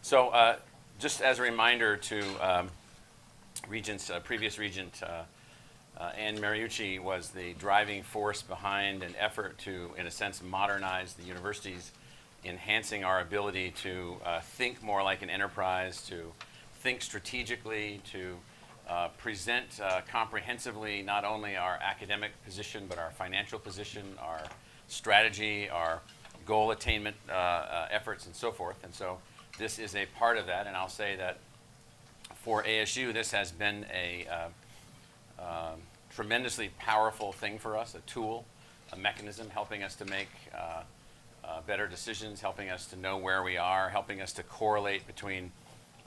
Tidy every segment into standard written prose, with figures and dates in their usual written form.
So just as a reminder to Regents, previous Regent Ann Mariucci was the driving force behind an effort to, in a sense, modernize the universities, enhancing our ability to think more like an enterprise, to think strategically, to present comprehensively not only our academic position, but our financial position, our strategy, our goal attainment efforts, and so forth. And so this is a part of that, and I'll say that for ASU, this has been a tremendously powerful thing for us, a tool, a mechanism helping us to make better decisions, helping us to know where we are, helping us to correlate between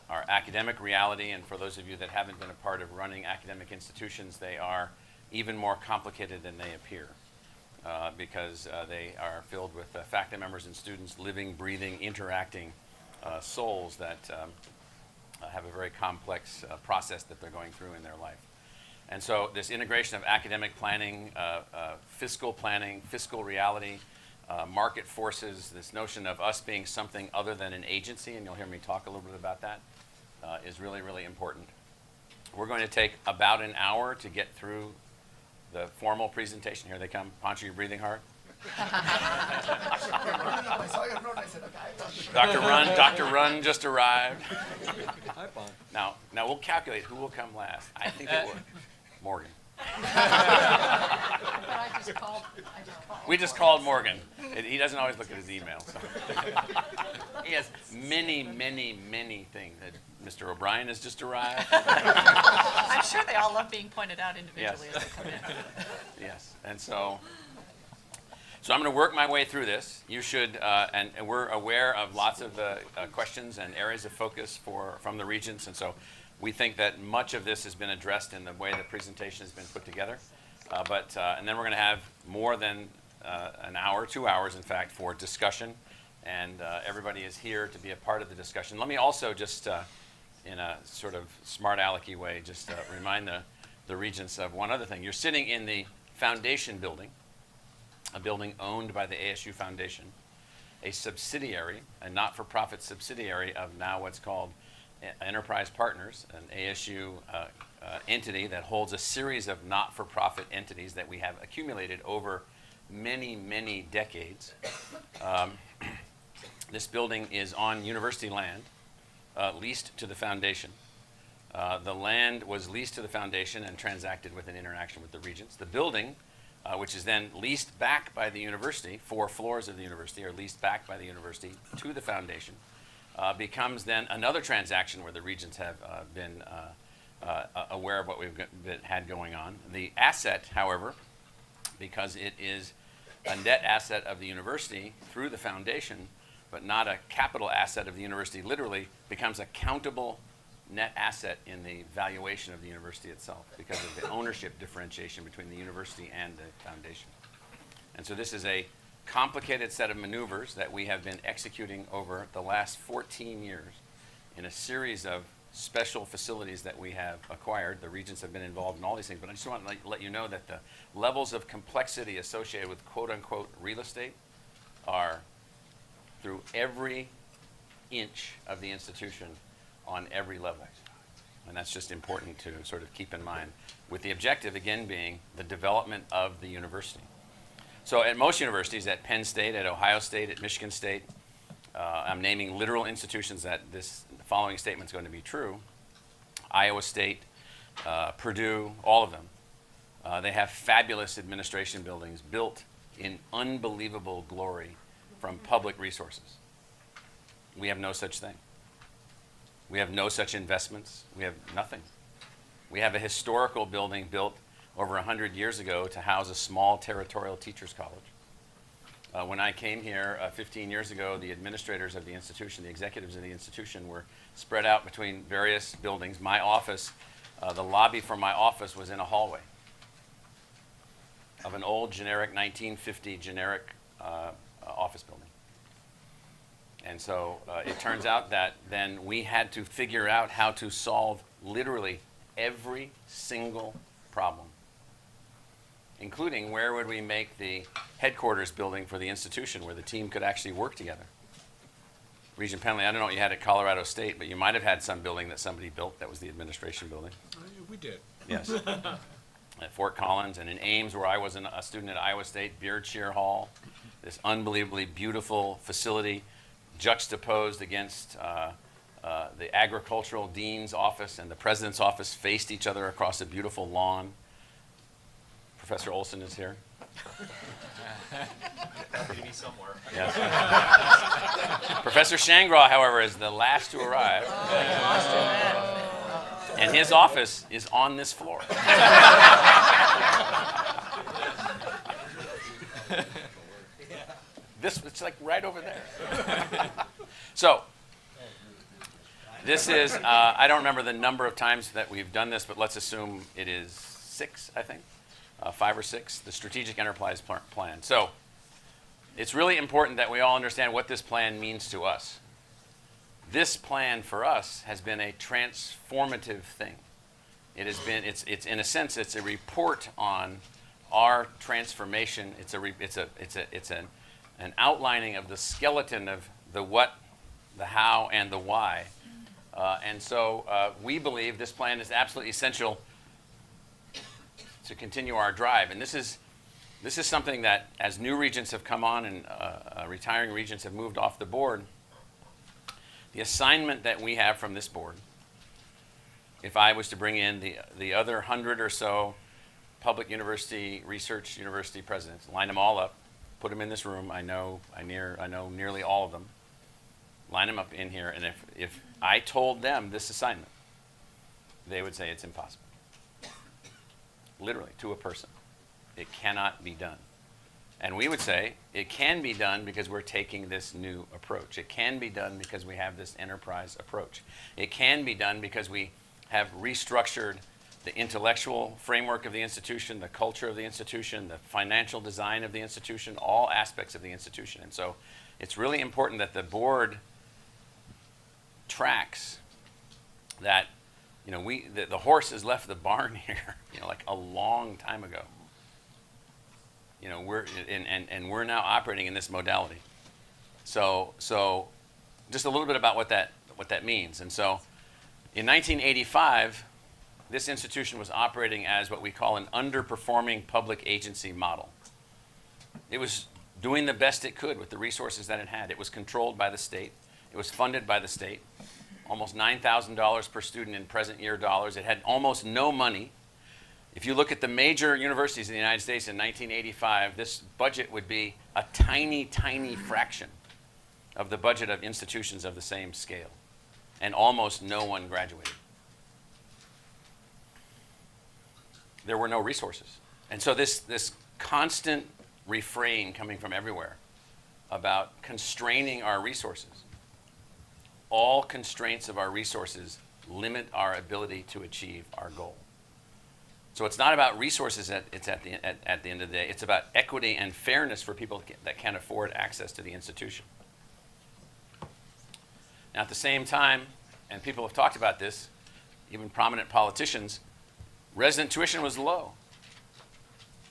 our academic reality, and for those of you that haven't been a part of running academic institutions, they are even more complicated than they appear because they are filled with faculty members and students, living, breathing, interacting souls that have a very complex process that they're going through in their life. And so this integration of academic planning, fiscal reality, market forces, this notion of us being something other than an agency, and you'll hear me talk a little bit about that, is really, really important. We're going to take about an hour to get through the formal presentation. Here they come. Pancho, you breathing hard? Dr. Run just arrived. Now we'll calculate who will come last. I think it will. Morgan. We just called Morgan. He doesn't always look at his email. So. He has many, many, many things. Mr. O'Brien has just arrived. I'm sure they all love being pointed out individually as they come in. Yes, and so I'm going to work my way through this. You should, and we're aware of lots of questions and areas of focus from the Regents, and so we think that much of this has been addressed in the way the presentation has been put together. And then we're going to have more than an hour, 2 hours, in fact, for discussion, and everybody is here to be a part of the discussion. Let me also just, in a sort of smart alecky way, just remind the Regents of one other thing. You're sitting in the Foundation building, a building owned by the ASU Foundation, a subsidiary, a not-for-profit subsidiary of now what's called Enterprise Partners, an ASU entity that holds a series of not-for-profit entities that we have accumulated over many, many decades. This building is on university land, leased to the Foundation. The land was leased to the Foundation and transacted with an interaction with the Regents. The building, which is then leased back by the university, 4 floors of the university are leased back by the university to the Foundation, becomes then another transaction where the Regents have been aware of what we've had going on. The asset, however, because it is a net asset of the university through the Foundation, but not a capital asset of the university, literally becomes a countable net asset in the valuation of the university itself because of the ownership differentiation between the university and the Foundation. And so this is a complicated set of maneuvers that we have been executing over the last 14 years in a series of special facilities that we have acquired. The Regents have been involved in all these things, but I just want to let you know that the levels of complexity associated with quote-unquote real estate are through every inch of the institution on every level. And that's just important to sort of keep in mind, with the objective, again, being the development of the university. So at most universities, at Penn State, at Ohio State, at Michigan State, I'm naming literal institutions that the following statement is going to be true. Iowa State, Purdue, all of them. They have fabulous administration buildings built in unbelievable glory from public resources. We have no such thing. We have no such investments. We have nothing. We have a historical building built over 100 years ago to house a small territorial teachers college. When I came here 15 years ago, the administrators of the institution, the executives of the institution were spread out between various buildings. My office, the lobby for my office was in a hallway of an old generic 1950 generic office building. And so it turns out that then we had to figure out how to solve literally every single problem, including where would we make the headquarters building for the institution where the team could actually work together. Regent Penley, I don't know what you had at Colorado State, but you might have had some building that somebody built that was the administration building. We did. Yes. At Fort Collins and in Ames, where I was a student at Iowa State, Beard Shear Hall, this unbelievably beautiful facility juxtaposed against the agricultural dean's office and the president's office faced each other across a beautiful lawn. Professor Olson is here. Maybe somewhere. Yes. Professor Shangraw, however, is the last to arrive. And his office is on this floor. It's like right over there. So, this is, I don't remember the number of times that we've done this, but let's assume it is 6, I think. 5 or 6, the Strategic Enterprise Plan. So, it's really important that we all understand what this plan means to us. This plan for us has been a transformative thing. It has been, it's in a sense, it's a report on our transformation. It's an outlining of the skeleton of the what, the how, and the why. And so we believe this plan is absolutely essential to continue our drive. And this is something that, as new regents have come on and retiring regents have moved off the board, the assignment that we have from this board, if I was to bring in the other 100 or so public university, research university presidents, line them all up, put them in this room, I know nearly all of them, line them up in here, and if I told them this assignment, they would say it's impossible. Literally, to a person. It cannot be done. And we would say it can be done because we're taking this new approach. It can be done because we have this enterprise approach. It can be done because we have restructured the intellectual framework of the institution, the culture of the institution, the financial design of the institution, all aspects of the institution. And so it's really important that the board tracks that, the horse has left the barn here, like a long time ago. We're now operating in this modality. So just a little bit about what that means. And so in 1985, this institution was operating as what we call an underperforming public agency model. It was doing the best it could with the resources that it had. It was controlled by the state. It was funded by the state. Almost $9,000 per student in present year dollars. It had almost no money. If you look at the major universities in the United States in 1985, this budget would be a tiny, tiny fraction of the budget of institutions of the same scale. And almost no one graduated. There were no resources. And so this constant refrain coming from everywhere about constraining our resources. All constraints of our resources limit our ability to achieve our goal. So it's not about resources at the end of the day. It's about equity and fairness for people that can't afford access to the institution. Now, at the same time, and people have talked about this, even prominent politicians, resident tuition was low.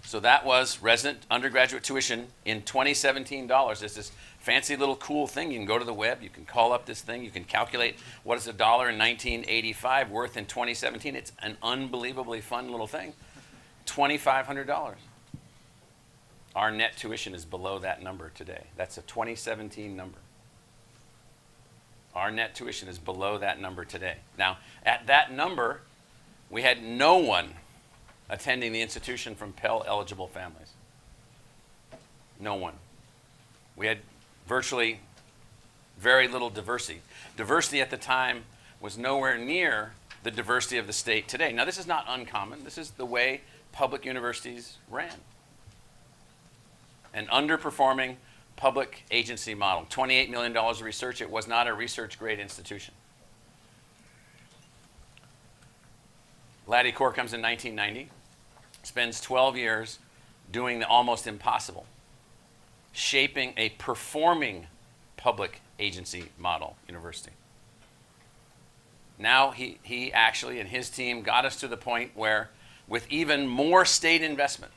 So that was resident undergraduate tuition in 2017 dollars. It's this fancy little cool thing. You can go to the web, you can call up this thing, you can calculate what is $1 in 1985 worth in 2017. It's an unbelievably fun little thing. $2,500. Our net tuition is below that number today. That's a 2017 number. Our net tuition is below that number today. Now, at that number, we had no one attending the institution from Pell-eligible families. No one. We had virtually very little diversity. Diversity at the time was nowhere near the diversity of the state today. Now, this is not uncommon. This is the way public universities ran. An underperforming public agency model. $28 million of research. It was not a research-grade institution. Laddie Core comes in 1990, spends 12 years doing the almost impossible, shaping a performing public agency model university. Now he actually and his team got us to the point where, with even more state investment,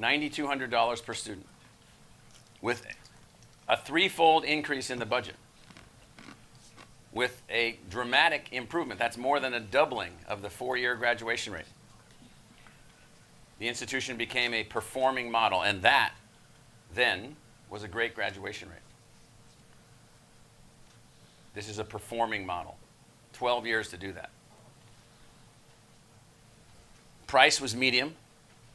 $9,200 per student, with a threefold increase in the budget, with a dramatic improvement. That's more than a doubling of the 4-year graduation rate. The institution became a performing model, and that then was a great graduation rate. This is a performing model. 12 years to do that. Price was medium.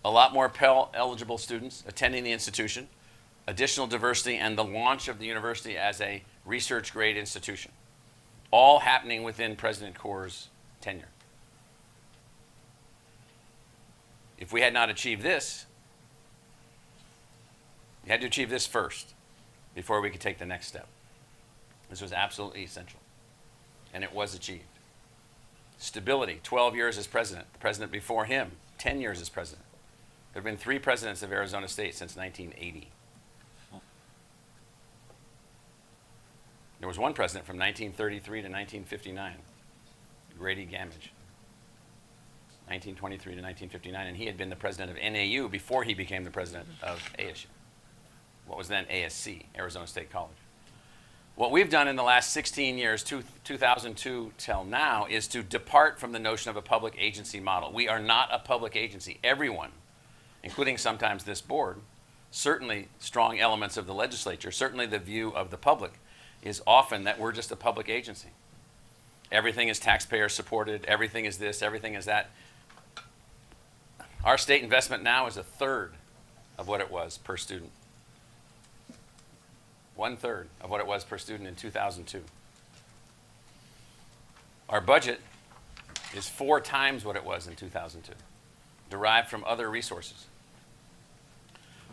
A lot more Pell eligible students attending the institution, additional diversity, and the launch of the university as a research grade institution. All happening within President Corr's tenure. If we had not achieved this, we had to achieve this first before we could take the next step. This was absolutely essential, and it was achieved. Stability, 12 years as president. The president before him, 10 years as president. There have been 3 presidents of Arizona State since 1980. There was one president from 1933 to 1959, Grady Gamage. 1923 to 1959, and he had been the president of NAU before he became the president of ASU, what was then ASC, Arizona State College. What we've done in the last 16 years, 2002 till now, is to depart from the notion of a public agency model. We are not a public agency. Everyone, including sometimes this board, certainly strong elements of the legislature, certainly the view of the public, is often that we're just a public agency. Everything is taxpayer supported, everything is this, everything is that. Our state investment now is 1/3 of what it was per student. 1/3 of what it was per student in 2002. Our budget is 4 times what it was in 2002, derived from other resources.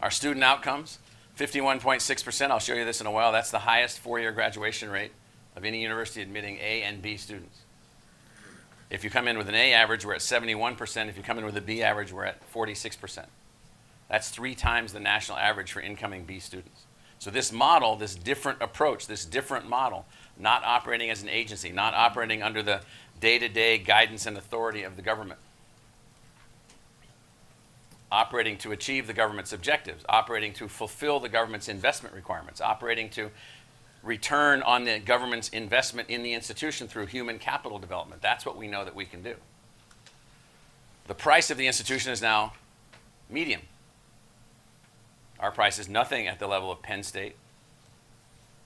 Our student outcomes, 51.6%, I'll show you this in a while, that's the highest 4-year graduation rate of any university admitting A and B students. If you come in with an A average, we're at 71%. If you come in with a B average, we're at 46%. That's 3 times the national average for incoming B students. So this model, this different approach, this different model, not operating as an agency, not operating under the day-to-day guidance and authority of the government, operating to achieve the government's objectives, operating to fulfill the government's investment requirements, operating to return on the government's investment in the institution through human capital development. That's what we know that we can do. The price of the institution is now medium. Our price is nothing at the level of Penn State,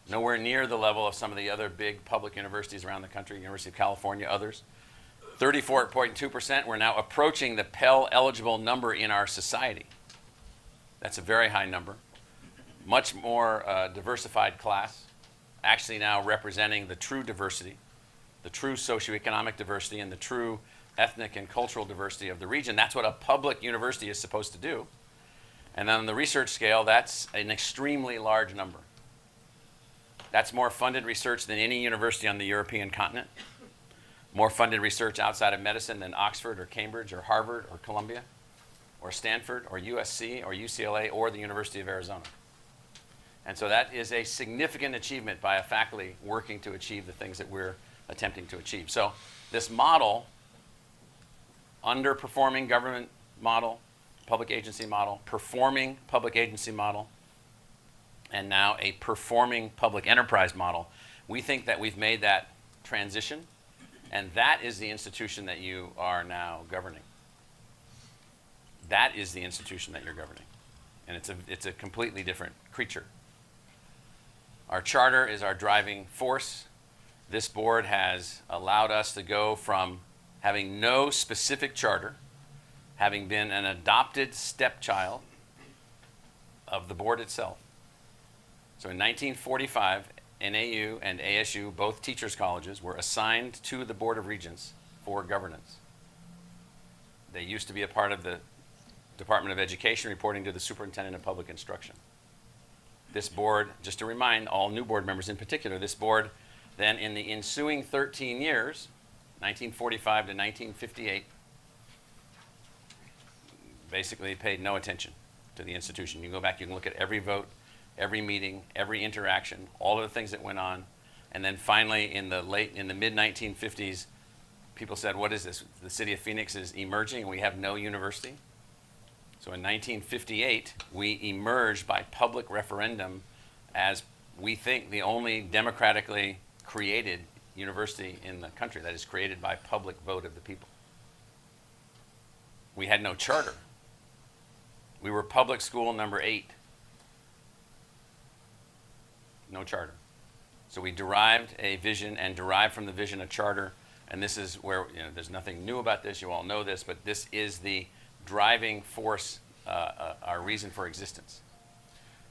nowhere near the level of some of the other big public universities around the country, University of California, others. 34.2%, we're now approaching the Pell eligible number in our society. That's a very high number. Much more diversified class, actually now representing the true diversity, the true socioeconomic diversity, and the true ethnic and cultural diversity of the region. That's what a public university is supposed to do. And then on the research scale, that's an extremely large number. That's more funded research than any university on the European continent, more funded research outside of medicine than Oxford or Cambridge or Harvard or Columbia or Stanford or USC or UCLA or the University of Arizona. And so that is a significant achievement by a faculty working to achieve the things that we're attempting to achieve. So this model, underperforming government model, public agency model, performing public agency model, and now a performing public enterprise model, we think that we've made that transition, and that is the institution that you are now governing. That is the institution that you're governing. And it's a completely different creature. Our charter is our driving force. This board has allowed us to go from having no specific charter, having been an adopted stepchild of the board itself. So in 1945, NAU and ASU, both teachers' colleges, were assigned to the Board of Regents for governance. They used to be a part of the Department of Education, reporting to the Superintendent of Public Instruction. This board, just to remind all new board members in particular, this board then in the ensuing 13 years, 1945 to 1958, basically paid no attention to the institution. You can go back, you can look at every vote, every meeting, every interaction, all of the things that went on. And then finally in the mid-1950s, people said, what is this? The city of Phoenix is emerging and we have no university. So in 1958, we emerged by public referendum as we think the only democratically created university in the country that is created by public vote of the people. We had no charter. We were public school number 8. No charter. So we derived a vision and derived from the vision a charter, and this is where, there's nothing new about this, you all know this, but this is the driving force, our reason for existence.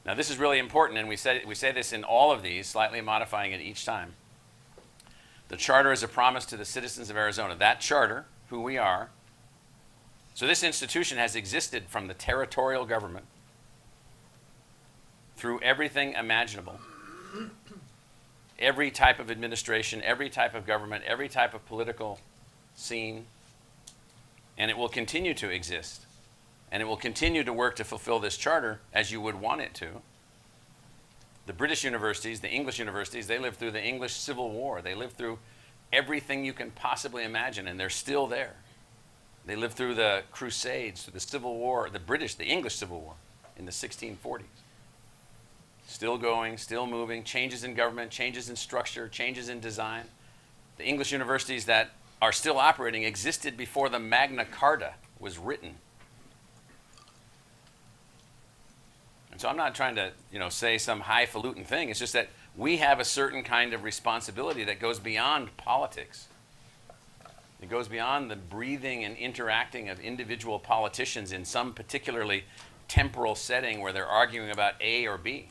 Now this is really important, and we say this in all of these, slightly modifying it each time. The charter is a promise to the citizens of Arizona. That charter, who we are, so this institution has existed from the territorial government through everything imaginable. Every type of administration, every type of government, every type of political scene, and it will continue to exist. And it will continue to work to fulfill this charter as you would want it to. The British universities, the English universities, they lived through the English Civil War. They lived through everything you can possibly imagine, and they're still there. They lived through the Crusades, through the Civil War, the English Civil War in the 1640s. Still going, still moving, changes in government, changes in structure, changes in design. The English universities that are still operating existed before the Magna Carta was written. And so I'm not trying to, say some highfalutin thing. It's just that we have a certain kind of responsibility that goes beyond politics. It goes beyond the breathing and interacting of individual politicians in some particularly temporal setting where they're arguing about A or B.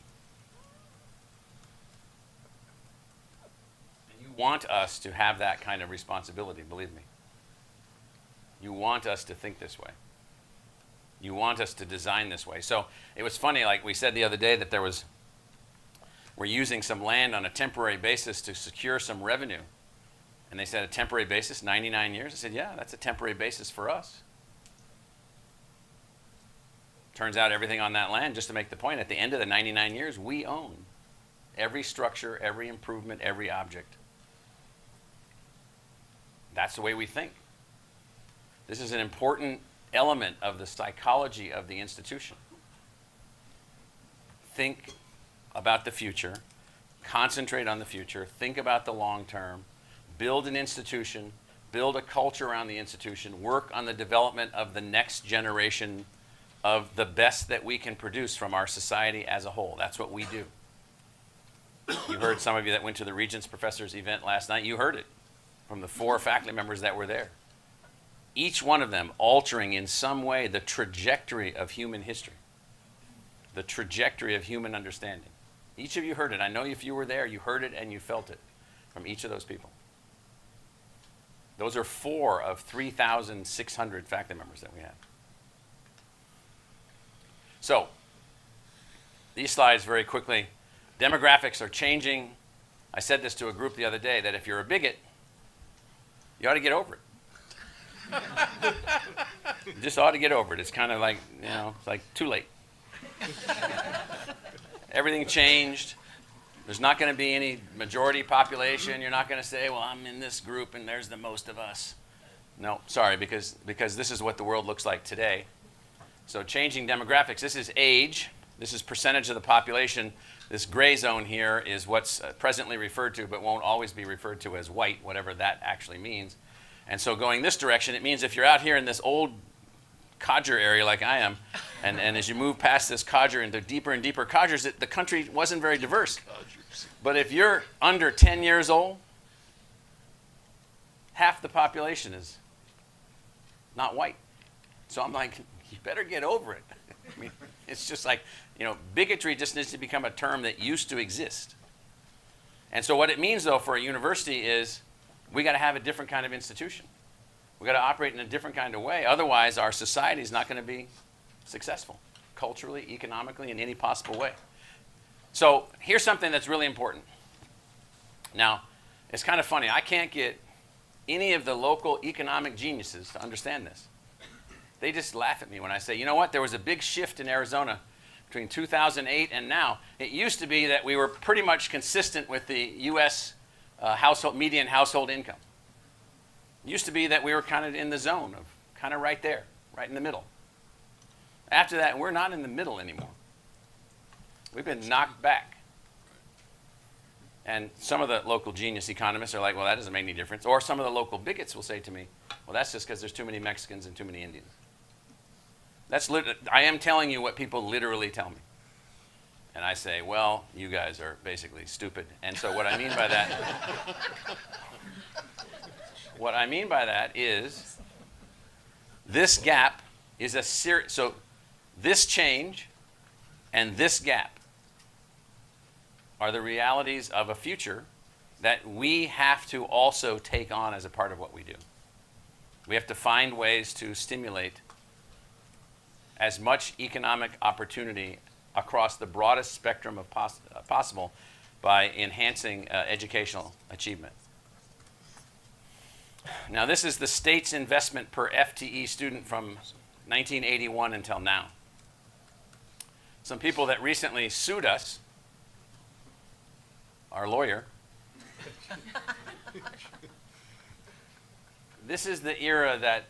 And you want us to have that kind of responsibility, believe me. You want us to think this way. You want us to design this way. So it was funny, like we said the other day, that we're using some land on a temporary basis to secure some revenue. And they said a temporary basis, 99 years. I said, yeah, that's a temporary basis for us. Turns out everything on that land, just to make the point, at the end of the 99 years, we own every structure, every improvement, every object. That's the way we think. This is an important element of the psychology of the institution. Think about the future, concentrate on the future, think about the long term, build an institution, build a culture around the institution, work on the development of the next generation of the best that we can produce from our society as a whole. That's what we do. You heard, some of you that went to the Regents Professors event last night, you heard it from the 4 faculty members that were there. Each one of them altering in some way the trajectory of human history, the trajectory of human understanding. Each of you heard it. I know if you were there, you heard it and you felt it from each of those people. Those are 4 of 3,600 faculty members that we have. So, these slides very quickly. Demographics are changing. I said this to a group the other day, that if you're a bigot, you ought to get over it. You just ought to get over it. It's kind of like, it's like too late. Everything changed. There's not going to be any majority population. You're not going to say, well, I'm in this group and there's the most of us. No, sorry, because this is what the world looks like today. So changing demographics. This is age. This is percentage of the population. This gray zone here is what's presently referred to, but won't always be referred to as white, whatever that actually means. And so going this direction, it means if you're out here in this old codger area like I am, and as you move past this codger into deeper and deeper codgers, the country wasn't very diverse. But if you're under 10 years old, half the population is not white. So I'm like, you better get over it. I mean, it's just like, bigotry just needs to become a term that used to exist. And so what it means, though, for a university is we got to have a different kind of institution. We got to operate in a different kind of way. Otherwise, our society is not going to be successful, culturally, economically, in any possible way. So here's something that's really important. Now, it's kind of funny. I can't get any of the local economic geniuses to understand this. They just laugh at me when I say, you know what, there was a big shift in Arizona between 2008 and now. It used to be that we were pretty much consistent with the U.S. Median household income. It used to be that we were kind of in the zone of kind of right there, right in the middle. After that, we're not in the middle anymore. We've been knocked back. And some of the local genius economists are like, well, that doesn't make any difference. Or some of the local bigots will say to me, well, that's just because there's too many Mexicans and too many Indians. I am telling you what people literally tell me. And I say, well, you guys are basically stupid. And so what I mean by that, what I mean by that is this gap is a serious, so this change and this gap are the realities of a future that we have to also take on as a part of what we do. We have to find ways to stimulate as much economic opportunity across the broadest spectrum of possible by enhancing educational achievement. Now, this is the state's investment per FTE student from 1981 until now. Some people that recently sued us, our lawyer, this is the era that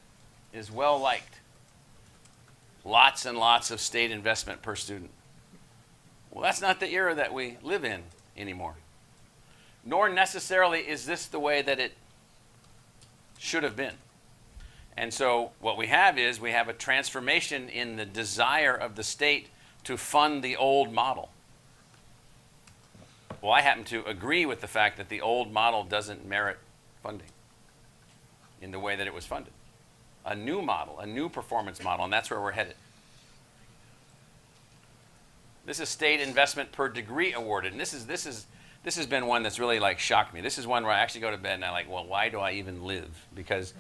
is well liked. Lots and lots of state investment per student. Well, that's not the era that we live in anymore. Nor necessarily is this the way that it should have been. And so what we have is we have a transformation in the desire of the state to fund the old model. Well, I happen to agree with the fact that the old model doesn't merit funding in the way that it was funded. A new model, a new performance model, and that's where we're headed. This is state investment per degree awarded, and this has been one that's really like shocked me. This is one where I actually go to bed and I'm like, well, why do I even live? Because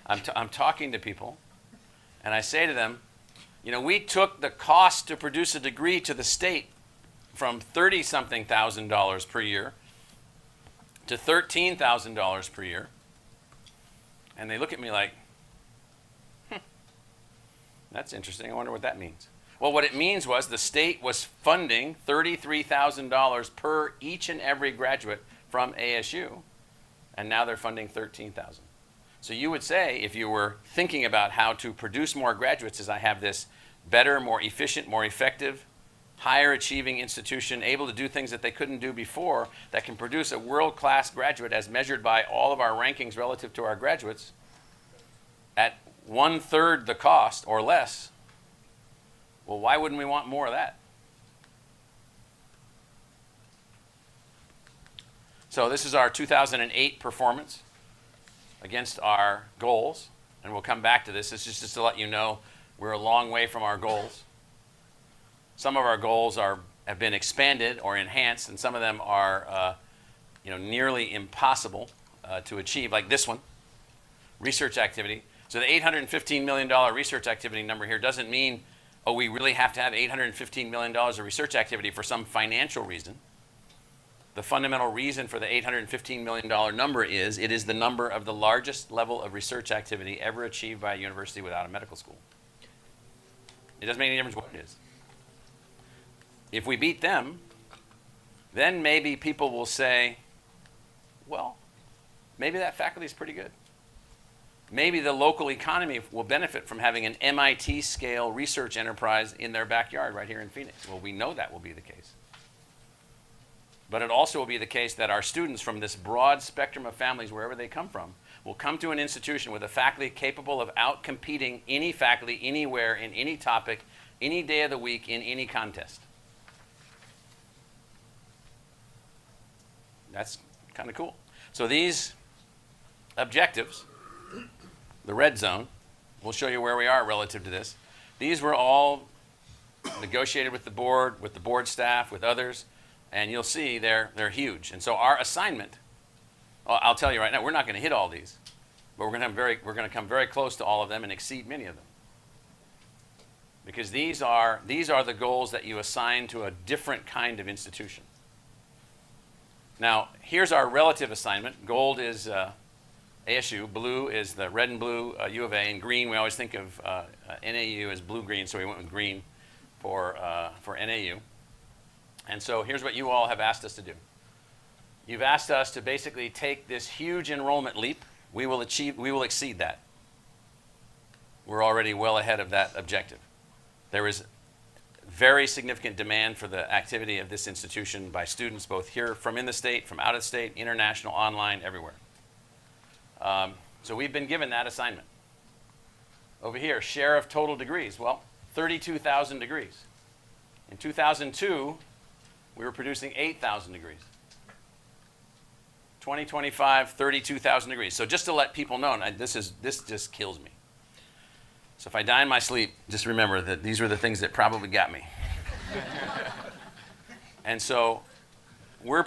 I'm talking to people, and I say to them, you know, we took the cost to produce a degree to the state from $30-something thousand per year to $13,000 per year, and they look at me like, that's interesting. I wonder what that means. Well, what it means was the state was funding $33,000 per each and every graduate from ASU, and now they're funding $13,000. So you would say, if you were thinking about how to produce more graduates, is I have this better, more efficient, more effective, higher achieving institution able to do things that they couldn't do before, that can produce a world-class graduate as measured by all of our rankings relative to our graduates at 1/3 the cost or less. Well, why wouldn't we want more of that? So this is our 2008 performance against our goals, and we'll come back to this. This is just to let you know we're a long way from our goals. Some of our goals have been expanded or enhanced, and some of them are nearly impossible to achieve, like this one, research activity. So the $815 million research activity number here doesn't mean, oh, we really have to have $815 million of research activity for some financial reason. The fundamental reason for the $815 million number is it is the number of the largest level of research activity ever achieved by a university without a medical school. It doesn't make any difference what it is. If we beat them, then maybe people will say, well, maybe that faculty is pretty good. Maybe the local economy will benefit from having an MIT-scale research enterprise in their backyard right here in Phoenix. Well, we know that will be the case. But it also will be the case that our students from this broad spectrum of families, wherever they come from, will come to an institution with a faculty capable of outcompeting any faculty anywhere in any topic, any day of the week, in any contest. That's kind of cool. So these objectives, the red zone, we'll show you where we are relative to this. These were all negotiated with the board staff, with others, and you'll see they're huge. And so our assignment, I'll tell you right now, we're not going to hit all these, but we're going to come very close to all of them and exceed many of them. Because these are the goals that you assign to a different kind of institution. Now, here's our relative assignment. Gold is ASU, blue is the red and blue U of A, and green, we always think of NAU as blue-green, so we went with green for NAU. And so here's what you all have asked us to do. You've asked us to basically take this huge enrollment leap. We will exceed that. We're already well ahead of that objective. There is very significant demand for the activity of this institution by students both here from in the state, from out of state, international, online, everywhere. So we've been given that assignment. Over here, share of total degrees. Well, 32,000 degrees. In 2002, we were producing 8,000 degrees. 2025, 32,000 degrees. So just to let people know, and this just kills me. So if I die in my sleep, just remember that these were the things that probably got me. And so we'll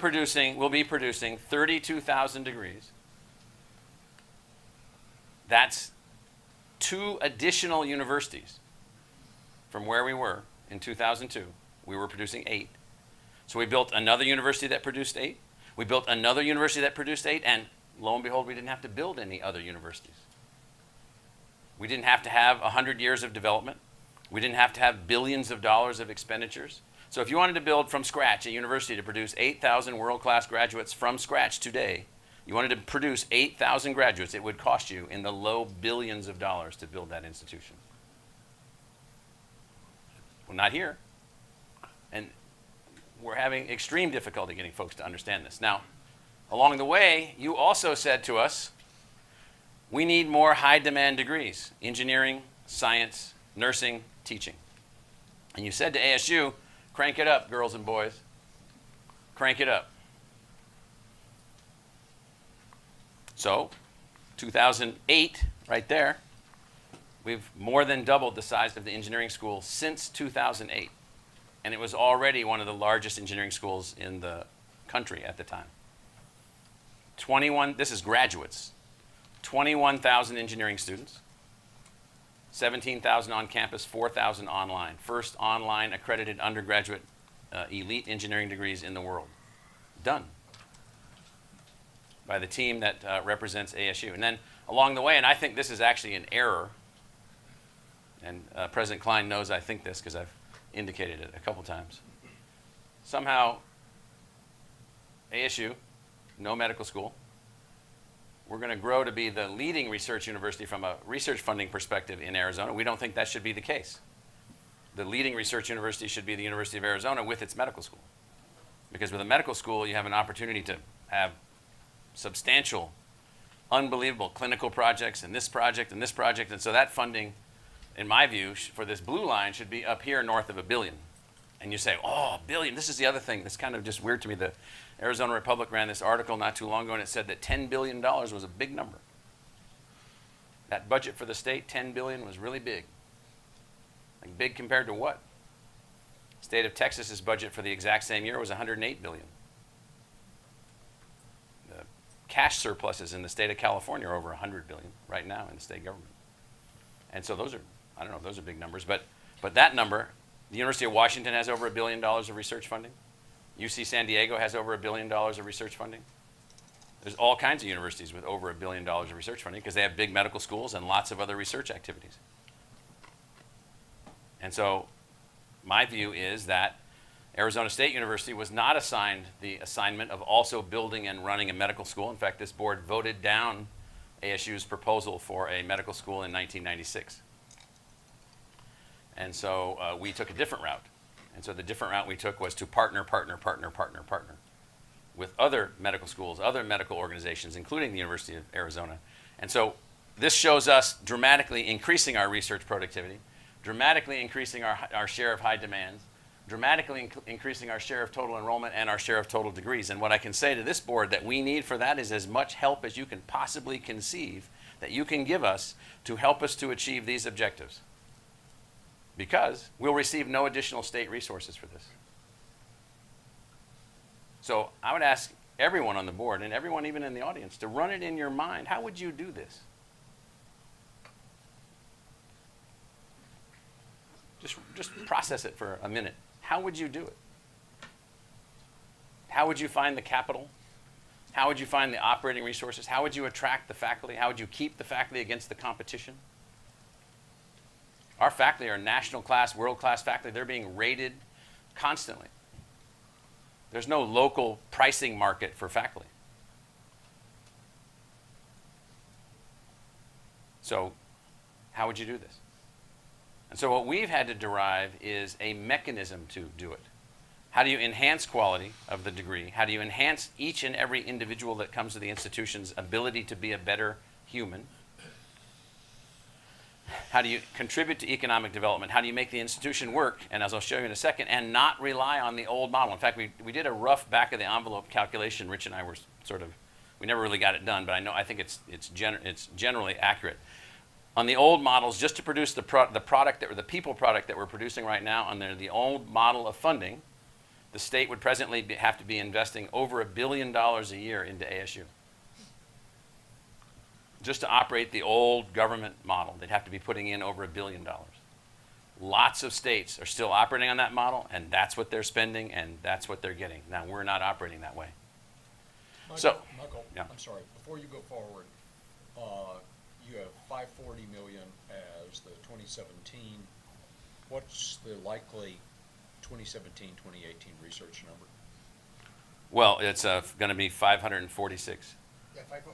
be producing 32,000 degrees. That's 2 additional universities from where we were in 2002. We were producing 8. So we built another university that produced 8. We built another university that produced 8, and lo and behold, we didn't have to build any other universities. We didn't have to have 100 years of development. We didn't have to have billions of dollars of expenditures. So if you wanted to build from scratch a university to produce 8,000 world-class graduates from scratch today, you wanted to produce 8,000 graduates, it would cost you in the low billions of dollars to build that institution. Well, not here. And we're having extreme difficulty getting folks to understand this. Now, along the way, you also said to us, we need more high-demand degrees, engineering, science, nursing, teaching. And you said to ASU, crank it up, girls and boys. Crank it up. So, 2008, right there, we've more than doubled the size of the engineering school since 2008. And it was already one of the largest engineering schools in the country at the time. This is graduates. 21,000 engineering students, 17,000 on campus, 4,000 online. First online accredited undergraduate elite engineering degrees in the world. Done by the team that represents ASU. And then along the way, and I think this is actually an error, and President Klein knows I think this because I've indicated it a couple times. Somehow, ASU, no medical school, we're going to grow to be the leading research university from a research funding perspective in Arizona. We don't think that should be the case. The leading research university should be the University of Arizona with its medical school. Because with a medical school, you have an opportunity to have substantial, unbelievable clinical projects and this project and this project. And so that funding, in my view, for this blue line should be up here north of $1 billion. And you say, oh, $1 billion. This is the other thing that's kind of just weird to me. The Arizona Republic ran this article not too long ago, and it said that $10 billion was a big number. That budget for the state, $10 billion, was really big. Like big compared to what? State of Texas's budget for the exact same year was $108 billion. The cash surpluses in the state of California are over $100 billion right now in the state government. And so those are, I don't know if those are big numbers, but that number, the University of Washington has over $1 billion of research funding. UC San Diego has over $1 billion of research funding. There's all kinds of universities with over $1 billion of research funding because they have big medical schools and lots of other research activities. And so my view is that Arizona State University was not assigned the assignment of also building and running a medical school. In fact, this board voted down ASU's proposal for a medical school in 1996. And so we took a different route. And so the different route we took was to partner with other medical schools, other medical organizations, including the University of Arizona. And so this shows us dramatically increasing our research productivity, dramatically increasing our share of high demands, dramatically increasing our share of total enrollment and our share of total degrees. And what I can say to this board that we need for that is as much help as you can possibly conceive that you can give us to help us to achieve these objectives. Because we'll receive no additional state resources for this. So I would ask everyone on the board and everyone even in the audience to run it in your mind. How would you do this? Just process it for a minute. How would you do it? How would you find the capital? How would you find the operating resources? How would you attract the faculty? How would you keep the faculty against the competition? Our faculty are national class, world class faculty. They're being rated constantly. There's no local pricing market for faculty. So how would you do this? And so what we've had to derive is a mechanism to do it. How do you enhance quality of the degree? How do you enhance each and every individual that comes to the institution's ability to be a better human? How do you contribute to economic development? How do you make the institution work, and as I'll show you in a second, and not rely on the old model? In fact, we did a rough back of the envelope calculation. Rich and I were we never really got it done, but I think it's generally accurate. On the old models, just to produce the product the people product that we're producing right now under the old model of funding, the state would presently have to be investing over $1 billion a year into ASU. Just to operate the old government model, they'd have to be putting in over $1 billion. Lots of states are still operating on that model, and that's what they're spending, and that's what they're getting. Now, we're not operating that way. Michael, yeah. I'm sorry, before you go forward, you have 540 million as the 2017. What's the likely 2017, 2018 research number? Well, it's going to be 546. Yeah, 546.5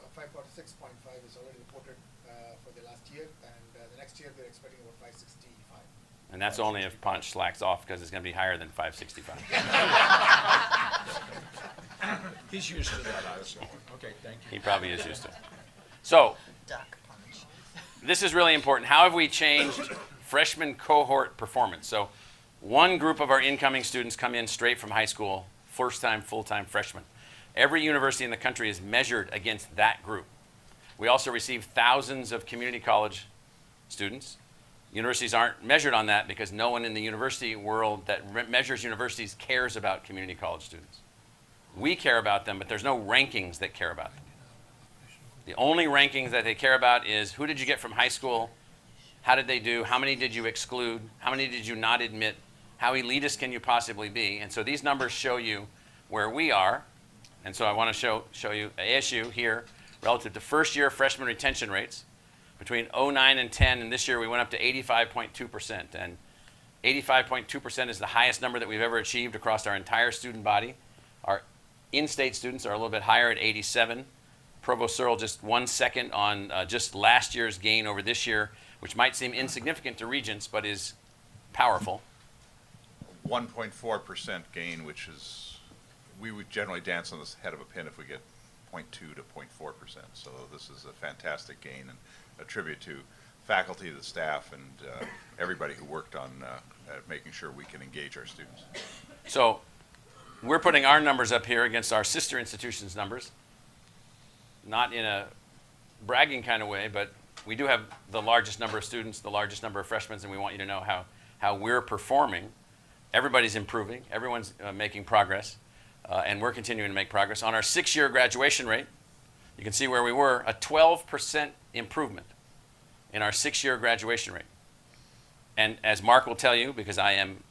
is already reported for the last year, and the next year we're expecting about 565. And that's only if Punch slacks off, because it's going to be higher than 565. He's used to that, I assume. Okay, thank you. He probably is used to it. So, Duck punch. this is really important. How have we changed freshman cohort performance? So, one group of our incoming students come in straight from high school, first-time, full-time freshmen. Every university in the country is measured against that group. We also receive thousands of community college students. Universities aren't measured on that because no one in the university world that measures universities cares about community college students. We care about them, but there's no rankings that care about them. The only rankings that they care about is who did you get from high school, how did they do, how many did you exclude, how many did you not admit, how elitist can you possibly be? And so these numbers show you where we are. And so I want to show you ASU here relative to first year freshman retention rates between 09 and 10, and this year we went up to 85.2%. And 85.2% is the highest number that we've ever achieved across our entire student body. Our in-state students are a little bit higher at 87. Provost Searle just 1 second on just last year's gain over this year, which might seem insignificant to Regents, but is powerful. 1.4% gain, which is, we would generally dance on the head of a pin if we get 0.2 to 0.4%. So this is a fantastic gain, and a tribute to faculty, the staff, and everybody who worked on making sure we can engage our students. So we're putting our numbers up here against our sister institutions' numbers, not in a bragging kind of way, but we do have the largest number of students, the largest number of freshmen, and we want you to know how we're performing. Everybody's improving, everyone's making progress, and we're continuing to make progress. On our 6-year graduation rate, you can see where we were, a 12% improvement in our 6-year graduation rate. And as Mark will tell you, because I am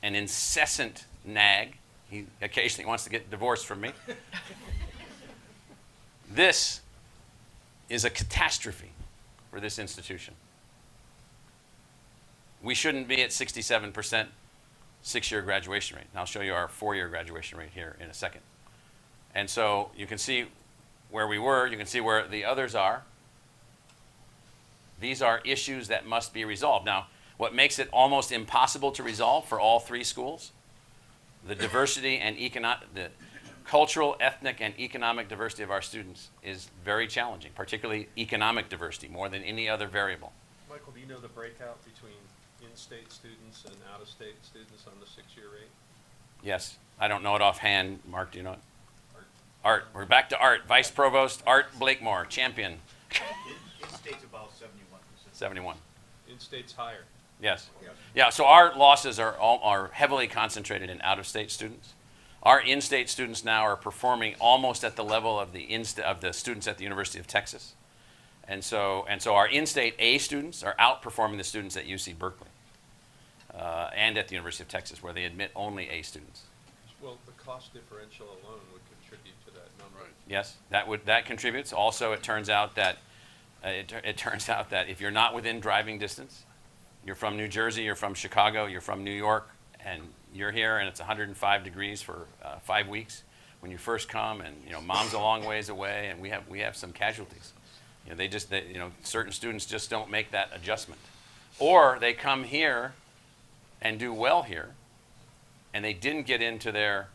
an incessant nag, he occasionally wants to get divorced from me, this is a catastrophe for this institution. We shouldn't be at 67% 6-year graduation rate. And I'll show you our 4-year graduation rate here in a second. And so you can see where we were, you can see where the others are. These are issues that must be resolved. Now, what makes it almost impossible to resolve for all 3 schools? The diversity and the cultural, ethnic, and economic diversity of our students is very challenging, particularly economic diversity, more than any other variable. Michael, do you know the breakout between in-state students and out-of-state students on the 6-year rate? Yes, I don't know it offhand. Mark, do you know it? Art. We're back to Art. Vice Provost Art Blakemore, champion. In-state's about 71%. 71. In-state's higher. Yes. Yeah, so our losses are heavily concentrated in out-of-state students. Our in-state students now are performing almost at the level of the students at the University of Texas. And so our in-state A students are outperforming the students at UC Berkeley and at the University of Texas, where they admit only A students. Well, the cost differential alone would contribute to that number. Right. Yes, that contributes. Also, it turns out that if you're not within driving distance, you're from New Jersey, you're from Chicago, you're from New York, and you're here, and it's 105 degrees for 5 weeks when you first come, and mom's a long ways away, and we have some casualties. Certain students just don't make that adjustment. Or they come here and do well here, and they didn't get into their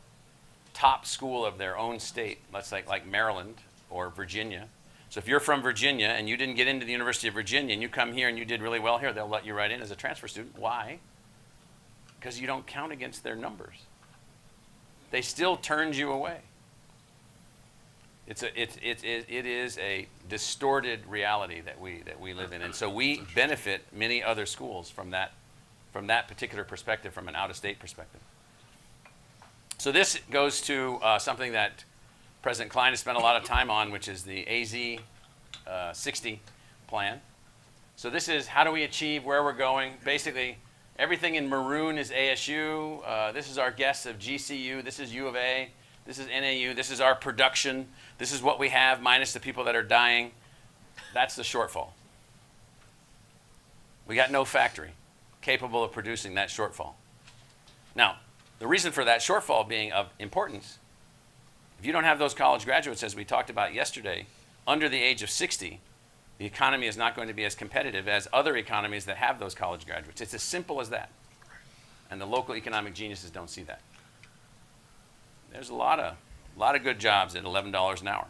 top school of their own state, let's say like Maryland or Virginia. So if you're from Virginia and you didn't get into the University of Virginia and you come here and you did really well here, they'll let you right in as a transfer student. Why? Because you don't count against their numbers. They still turned you away. It is a distorted reality that we live in, and so we benefit many other schools from that particular perspective, from an out-of-state perspective. So this goes to something that President Klein has spent a lot of time on, which is the AZ 60 plan. So this is how do we achieve where we're going. Basically, everything in maroon is ASU. This is our guess of GCU. This is U of A. This is NAU. This is our production. This is what we have minus the people that are dying. That's the shortfall. We got no factory capable of producing that shortfall. Now, the reason for that shortfall being of importance, if you don't have those college graduates, as we talked about yesterday, under the age of 60, the economy is not going to be as competitive as other economies that have those college graduates. It's as simple as that. And the local economic geniuses don't see that. There's a lot of good jobs at $11 an hour.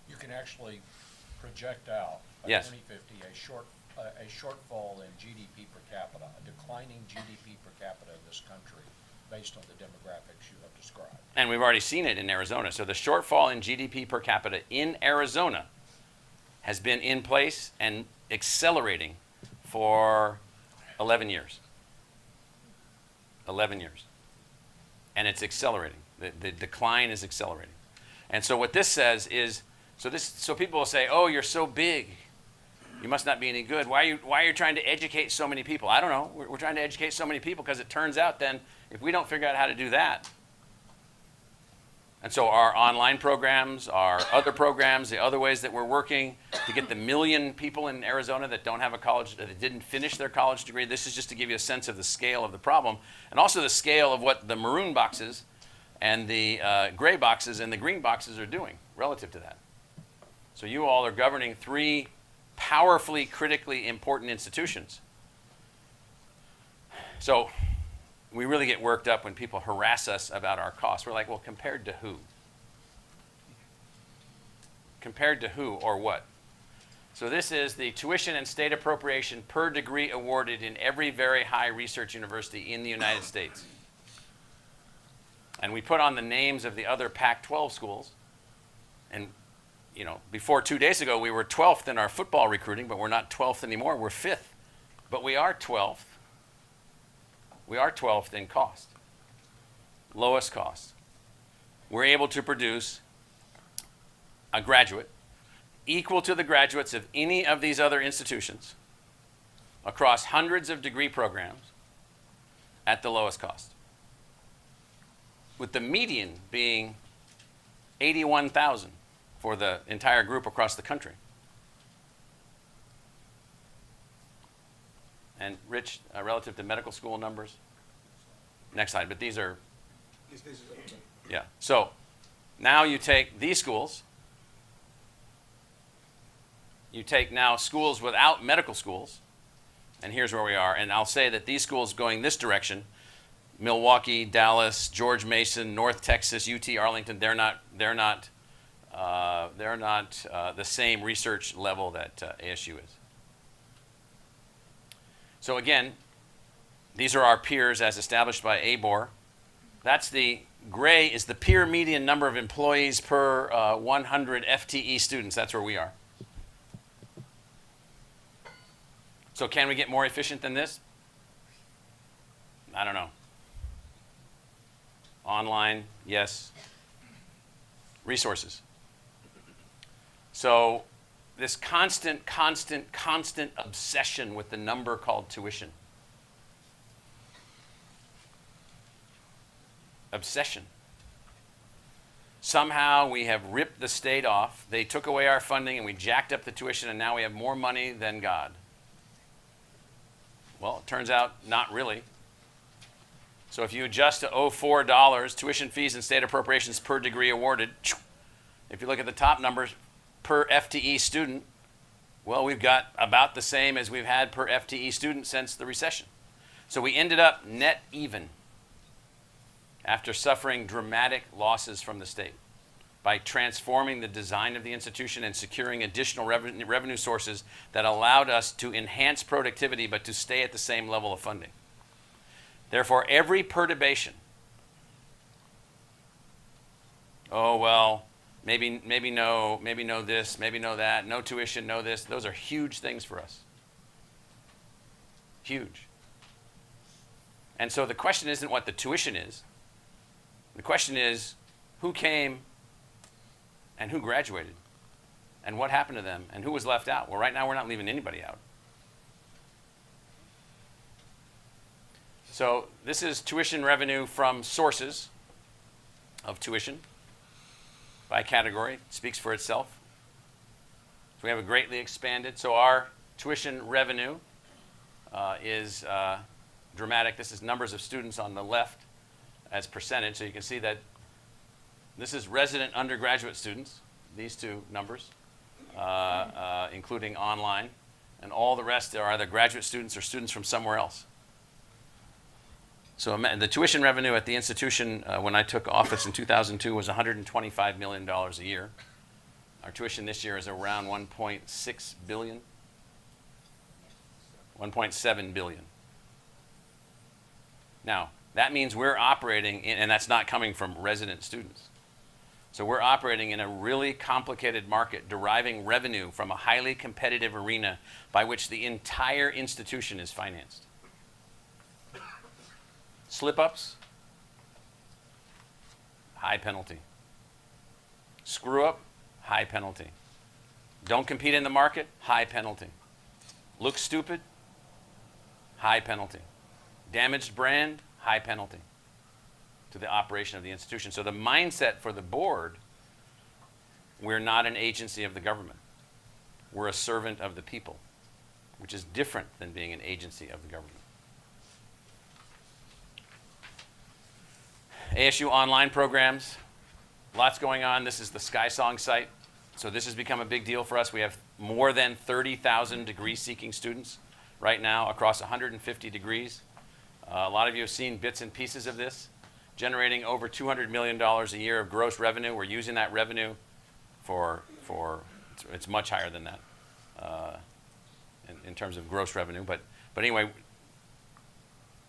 You can actually project out by Yes. 2050 a shortfall in GDP per capita, a declining GDP per capita in this country based on the demographics you have described. And we've already seen it in Arizona. So the shortfall in GDP per capita in Arizona has been in place and accelerating for 11 years. 11 years. And it's accelerating. The decline is accelerating. And so what this says is, so people will say, oh, you're so big. You must not be any good. Why are you trying to educate so many people? I don't know. We're trying to educate so many people because it turns out then if we don't figure out how to do that, and so our online programs, our other programs, the other ways that we're working to get the 1 million people in Arizona that don't have a college, that didn't finish their college degree, this is just to give you a sense of the scale of the problem and also the scale of what the maroon boxes and the gray boxes and the green boxes are doing relative to that. So you all are governing 3 powerfully, critically important institutions. So we really get worked up when people harass us about our costs. We're like, well, compared to who? Compared to who or what? So this is the tuition and state appropriation per degree awarded in every very high research university in the United States. And we put on the names of the other Pac-12 schools. And you know, before 2 days ago, we were 12th in our football recruiting, but we're not 12th anymore. We're 5th. But we are 12th. We are 12th in cost, lowest cost. We're able to produce a graduate equal to the graduates of any of these other institutions across hundreds of degree programs at the lowest cost, with the median being 81,000 for the entire group across the country. And Rich, relative to medical school numbers, next slide, but these are, yeah. So now you take these schools, you take now schools without medical schools, and here's where we are. And I'll say that these schools going this direction, Milwaukee, Dallas, George Mason, North Texas, UT Arlington, they're not the same research level that ASU is. So again, these are our peers as established by ABOR. That's the gray is the peer median number of employees per 100 FTE students. That's where we are. So can we get more efficient than this? I don't know. Online, yes. Resources. So this constant obsession with the number called tuition. Obsession. Somehow we have ripped the state off. They took away our funding and we jacked up the tuition and now we have more money than God. Well, it turns out not really. So if you adjust to $04, tuition fees and state appropriations per degree awarded, if you look at the top numbers per FTE student, Well, we've got about the same as we've had per FTE student since the recession. So we ended up net even after suffering dramatic losses from the state by transforming the design of the institution and securing additional revenue sources that allowed us to enhance productivity but to stay at the same level of funding. Therefore, every perturbation, oh, well, maybe no this, maybe no that, no tuition, no this, those are huge things for us. Huge. And so the question isn't what the tuition is. The question is who came and who graduated and what happened to them and who was left out. Well, right now we're not leaving anybody out. So this is tuition revenue from sources of tuition by category. It speaks for itself. So we have a greatly expanded. So our tuition revenue is dramatic. This is numbers of students on the left as percentage. So you can see that this is resident undergraduate students, these two numbers, including online. And all the rest are either graduate students or students from somewhere else. So the tuition revenue at the institution when I took office in 2002 was $125 million a year. Our tuition this year is around $1.6 billion, $1.7 billion. Now, that means we're operating in, and that's not coming from resident students. So we're operating in a really complicated market, deriving revenue from a highly competitive arena by which the entire institution is financed. Slip-ups, high penalty. Screw up, high penalty. Don't compete in the market, high penalty. Look stupid, high penalty. Damaged brand, high penalty to the operation of the institution. So the mindset for the board, we're not an agency of the government. We're a servant of the people, which is different than being an agency of the government. ASU online programs, lots going on. This is the SkySong site. So this has become a big deal for us. We have more than 30,000 degree-seeking students right now across 150 degrees. A lot of you have seen bits and pieces of this, generating over $200 million a year of gross revenue. We're using that revenue for it's much higher than that in terms of gross revenue. But anyway,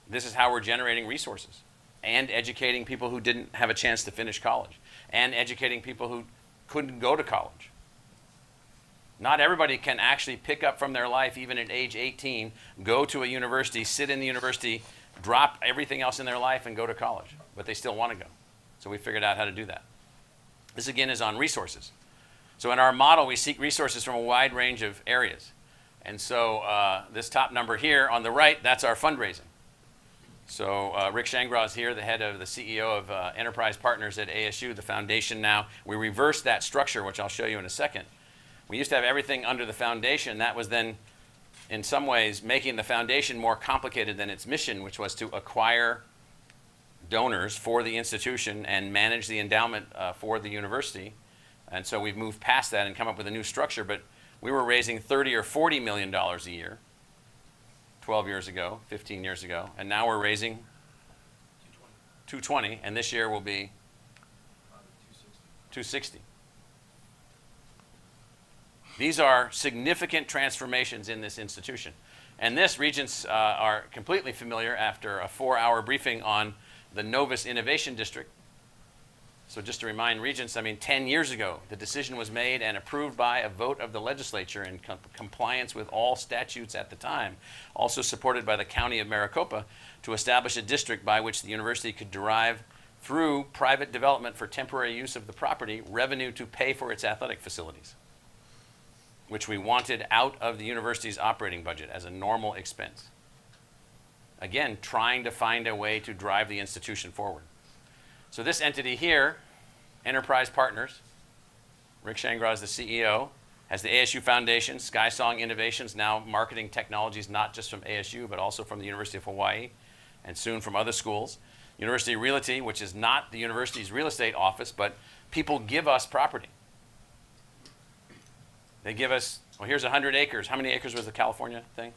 this is how we're generating resources and educating people who didn't have a chance to finish college and educating people who couldn't go to college. Not everybody can actually pick up from their life, even at age 18, go to a university, sit in the university, drop everything else in their life and go to college, but they still want to go. So we figured out how to do that. This again is on resources. So in our model, we seek resources from a wide range of areas. And so this top number here on the right, that's our fundraising. So Rick Shangraw is here, the head of the CEO of Enterprise Partners at ASU, the foundation now. We reversed that structure, which I'll show you in a second. We used to have everything under the foundation. That was then, in some ways, making the foundation more complicated than its mission, which was to acquire donors for the institution and manage the endowment for the university. And so we've moved past that and come up with a new structure. But we were raising $30 or $40 million a year 12 years ago, 15 years ago. And now we're raising 220, and this year will be 260. These are significant transformations in this institution. And this, Regents are completely familiar after a 4-hour briefing on the Novus Innovation District. So just to remind Regents, 10 years ago, the decision was made and approved by a vote of the legislature in compliance with all statutes at the time, also supported by the County of Maricopa, to establish a district by which the university could derive, through private development for temporary use of the property, revenue to pay for its athletic facilities, which we wanted out of the university's operating budget as a normal expense. Again, trying to find a way to drive the institution forward. So this entity here, Enterprise Partners, Rick Shangraw is the CEO, has the ASU Foundation, SkySong Innovations, now marketing technologies not just from ASU, but also from the University of Hawaii, and soon from other schools. University Realty, which is not the university's real estate office, but people give us property. They give us, well, here's 100 acres. How many acres was the California thing?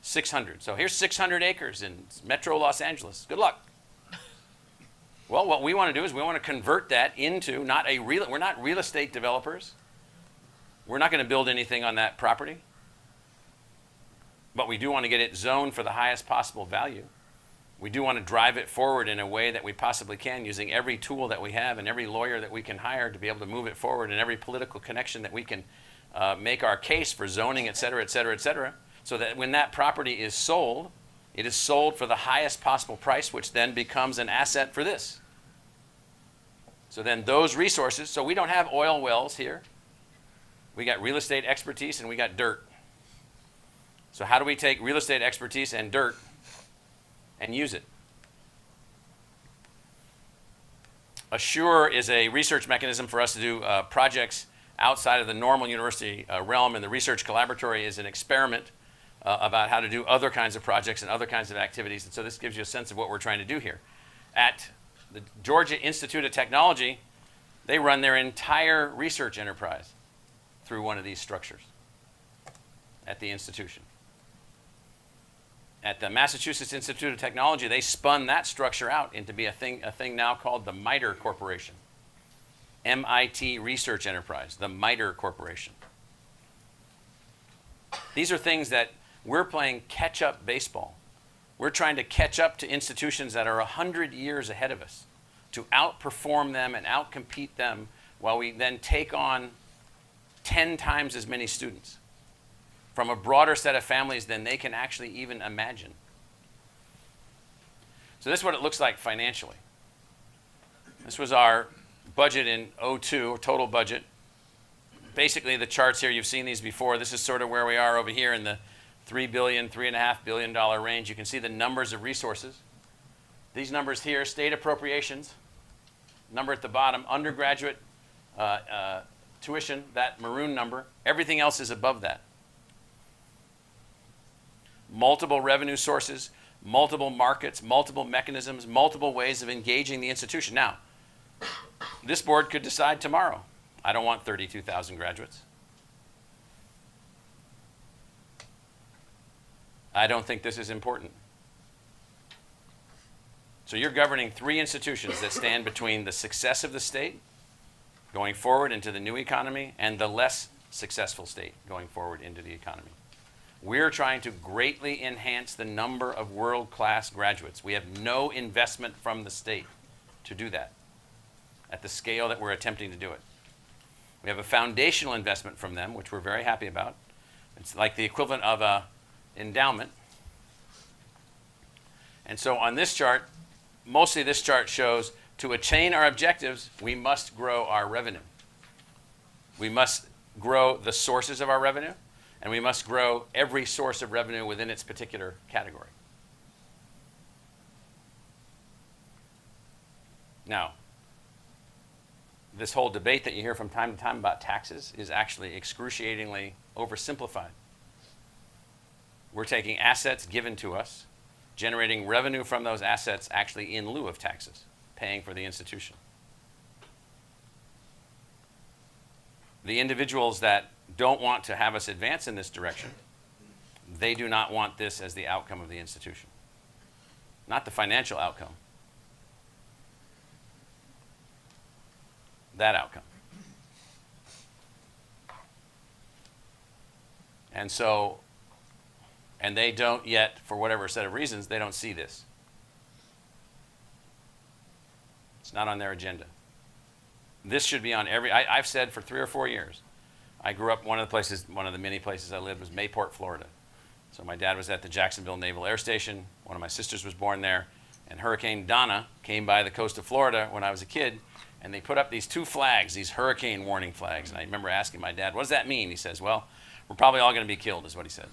600. So here's 600 acres in Metro Los Angeles. Good luck. Well, what we want to do is we want to convert that into we're not real estate developers. We're not going to build anything on that property. But we do want to get it zoned for the highest possible value. We do want to drive it forward in a way that we possibly can, using every tool that we have and every lawyer that we can hire to be able to move it forward, and every political connection that we can make our case for zoning, et cetera, et cetera, et cetera, so that when that property is sold, it is sold for the highest possible price, which then becomes an asset for this. So then those resources, so we don't have oil wells here. We got real estate expertise and we got dirt. So how do we take real estate expertise and dirt and use it? Assure is a research mechanism for us to do projects outside of the normal university realm, and the research collaboratory is an experiment about how to do other kinds of projects and other kinds of activities. And so this gives you a sense of what we're trying to do here. At the Georgia Institute of Technology, they run their entire research enterprise through one of these structures at the institution. At the Massachusetts Institute of Technology, they spun that structure out into be a thing now called the MITRE Corporation. MIT Research Enterprise, the MITRE Corporation. These are things that we're playing catch-up baseball. We're trying to catch up to institutions that are 100 years ahead of us, to outperform them and outcompete them, while we then take on 10 times as many students from a broader set of families than they can actually even imagine. So this is what it looks like financially. This was our budget in '02, total budget. Basically, the charts here, you've seen these before. This is sort of where we are over here in the $3 billion, $3.5 billion range. You can see the numbers of resources. These numbers here, state appropriations, number at the bottom, undergraduate tuition, that maroon number. Everything else is above that. Multiple revenue sources, multiple markets, multiple mechanisms, multiple ways of engaging the institution. Now, this board could decide tomorrow, I don't want 32,000 graduates. I don't think this is important. So you're governing 3 institutions that stand between the success of the state going forward into the new economy and the less successful state going forward into the economy. We're trying to greatly enhance the number of world-class graduates. We have no investment from the state to do that at the scale that we're attempting to do it. We have a foundational investment from them, which we're very happy about. It's like the equivalent of a endowment. And so on this chart, mostly this chart shows to attain our objectives, we must grow our revenue. We must grow the sources of our revenue, and we must grow every source of revenue within its particular category. Now, this whole debate that you hear from time to time about taxes is actually excruciatingly oversimplified. We're taking assets given to us, generating revenue from those assets actually in lieu of taxes, paying for the institution. The individuals that don't want to have us advance in this direction, they do not want this as the outcome of the institution, not the financial outcome, that outcome. And so, and they don't yet, for whatever set of reasons, they don't see this. It's not on their agenda. This should be on I've said for 3 or 4 years, I grew up, one of the many places I lived was Mayport, Florida. So my dad was at the Jacksonville Naval Air Station. One of my sisters was born there. And Hurricane Donna came by the coast of Florida when I was a kid, and they put up these 2 flags, these hurricane warning flags. And I remember asking my dad, what does that mean? He says, well, we're probably all going to be killed, is what he said.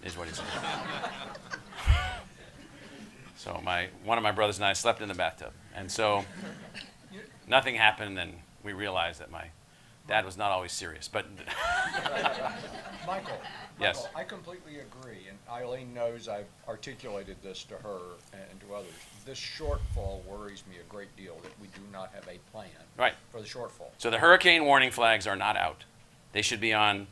So one of my brothers and I slept in the bathtub. And so nothing happened, and we realized that my dad was not always serious. But Michael, yes. I completely agree, and Eileen knows I've articulated this to her and to others. This shortfall worries me a great deal, that we do not have a plan Right. for the shortfall. So the hurricane warning flags are not out. They should be on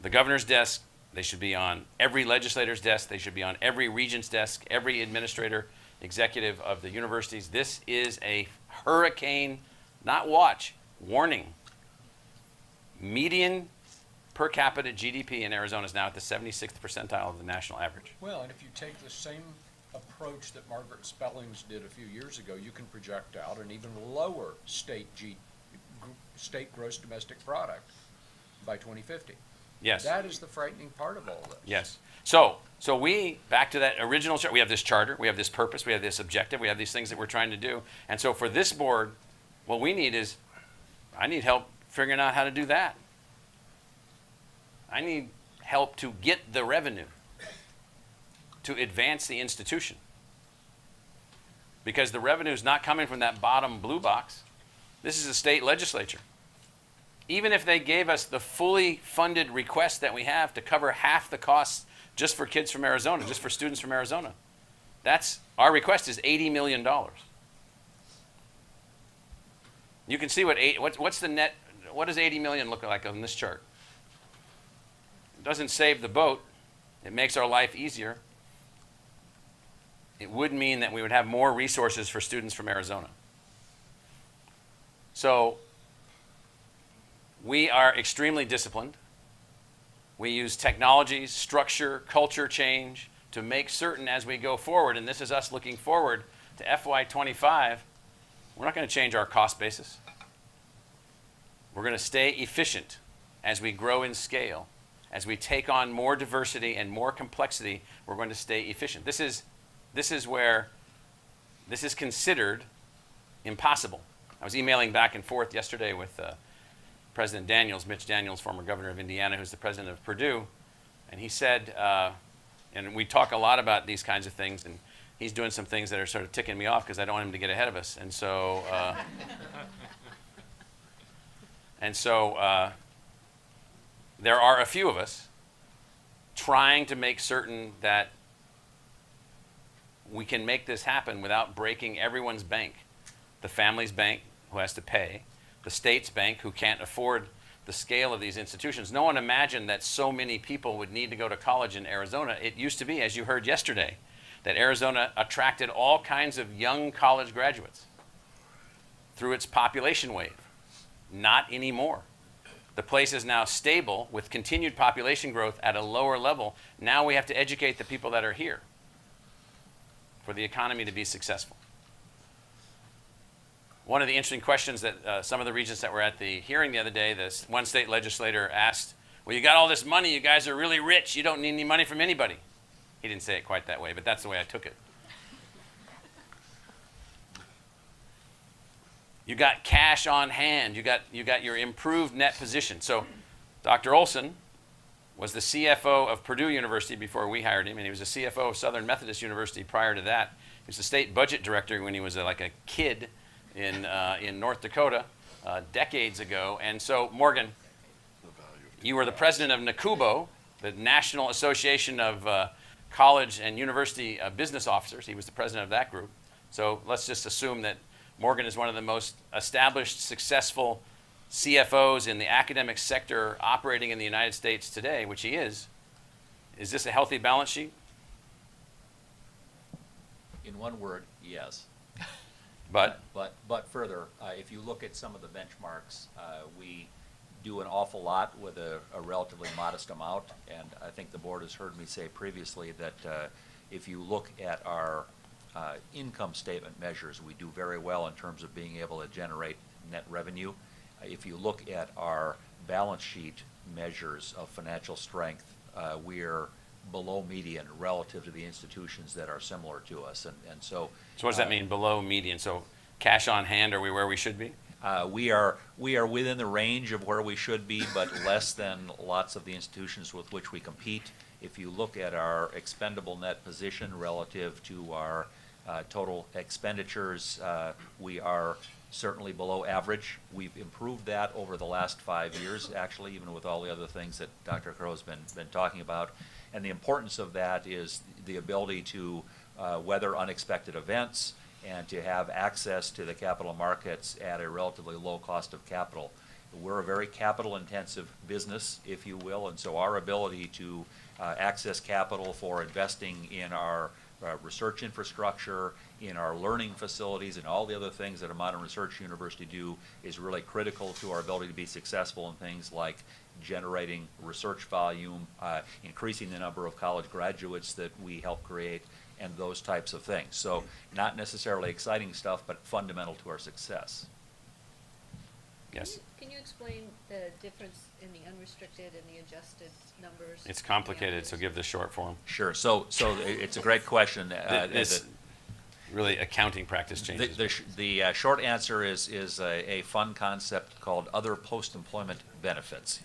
the governor's desk. They should be on every legislator's desk. They should be on every regent's desk, every administrator, executive of the universities. This is a hurricane, not watch, warning. Median per capita GDP in Arizona is now at the 76th percentile of the national average. Well, and if you take the same approach that Margaret Spellings did a few years ago, you can project out an even lower state gross domestic product by 2050. Yes. That is the frightening part of all this. Yes. So we, back to that original chart, we have this charter, we have this purpose, we have this objective, we have these things that we're trying to do. And so for this board, what we need is, I need help figuring out how to do that. I need help to get the revenue to advance the institution. Because the revenue is not coming from that bottom blue box. This is a state legislature. Even if they gave us the fully funded request that we have to cover half the costs just for kids from Arizona, just for students from Arizona, our request is $80 million. You can see what's the net, what does 80 million look like on this chart? It doesn't save the boat. It makes our life easier. It would mean that we would have more resources for students from Arizona. So we are extremely disciplined. We use technology, structure, culture change to make certain as we go forward, and this is us looking forward to FY25, we're not going to change our cost basis. We're going to stay efficient as we grow in scale. As we take on more diversity and more complexity, we're going to stay efficient. This is where this is considered impossible. I was emailing back and forth yesterday with President Daniels, Mitch Daniels, former governor of Indiana, who's the president of Purdue, and he said, and we talk a lot about these kinds of things, and he's doing some things that are sort of ticking me off because I don't want him to get ahead of us, and so there are a few of us trying to make certain that we can make this happen without breaking everyone's bank. The family's bank, who has to pay, the state's bank, who can't afford the scale of these institutions. No one imagined that so many people would need to go to college in Arizona. It used to be, as you heard yesterday, that Arizona attracted all kinds of young college graduates through its population wave. Not anymore. The place is now stable with continued population growth at a lower level. Now we have to educate the people that are here for the economy to be successful. One of the interesting questions that some of the regents that were at the hearing the other day, this one state legislator asked, well, you got all this money, you guys are really rich, you don't need any money from anybody. He didn't say it quite that way, but that's the way I took it. You got cash on hand. You got your improved net position. So Dr. Olson was the CFO of Purdue University before we hired him, and he was the CFO of Southern Methodist University prior to that. He was the state budget director when he was like a kid in North Dakota decades ago. And so, Morgan, you were the president of NACUBO, the National Association of College and University Business Officers. He was the president of that group. So let's just assume that Morgan is one of the most established, successful CFOs in the academic sector operating in the United States today, which he is. Is this a healthy balance sheet? In one word, yes. But further, if you look at some of the benchmarks, we do an awful lot with a relatively modest amount, and I think the board has heard me say previously that if you look at our income statement measures, we do very well in terms of being able to generate net revenue. If you look at our balance sheet measures of financial strength, we're below median relative to the institutions that are similar to us. And so what does that mean, below median? So cash on hand, are we where we should be? We are within the range of where we should be, but less than lots of the institutions with which we compete. If you look at our expendable net position relative to our total expenditures, we are certainly below average. We've improved that over the last 5 years, actually, even with all the other things that Dr. Crow has been talking about. And the importance of that is the ability to weather unexpected events and to have access to the capital markets at a relatively low cost of capital. We're a very capital-intensive business, if you will, and so our ability to access capital for investing in our research infrastructure, in our learning facilities, and all the other things that a modern research university do is really critical to our ability to be successful in things like generating research volume, increasing the number of college graduates that we help create, and those types of things. So not necessarily exciting stuff, but fundamental to our success. Yes. Can you explain the difference in the unrestricted and the adjusted numbers? It's complicated, so give the short form. Sure. So it's a great question. This really accounting practice changes. The short answer is a fun concept called other post-employment benefits.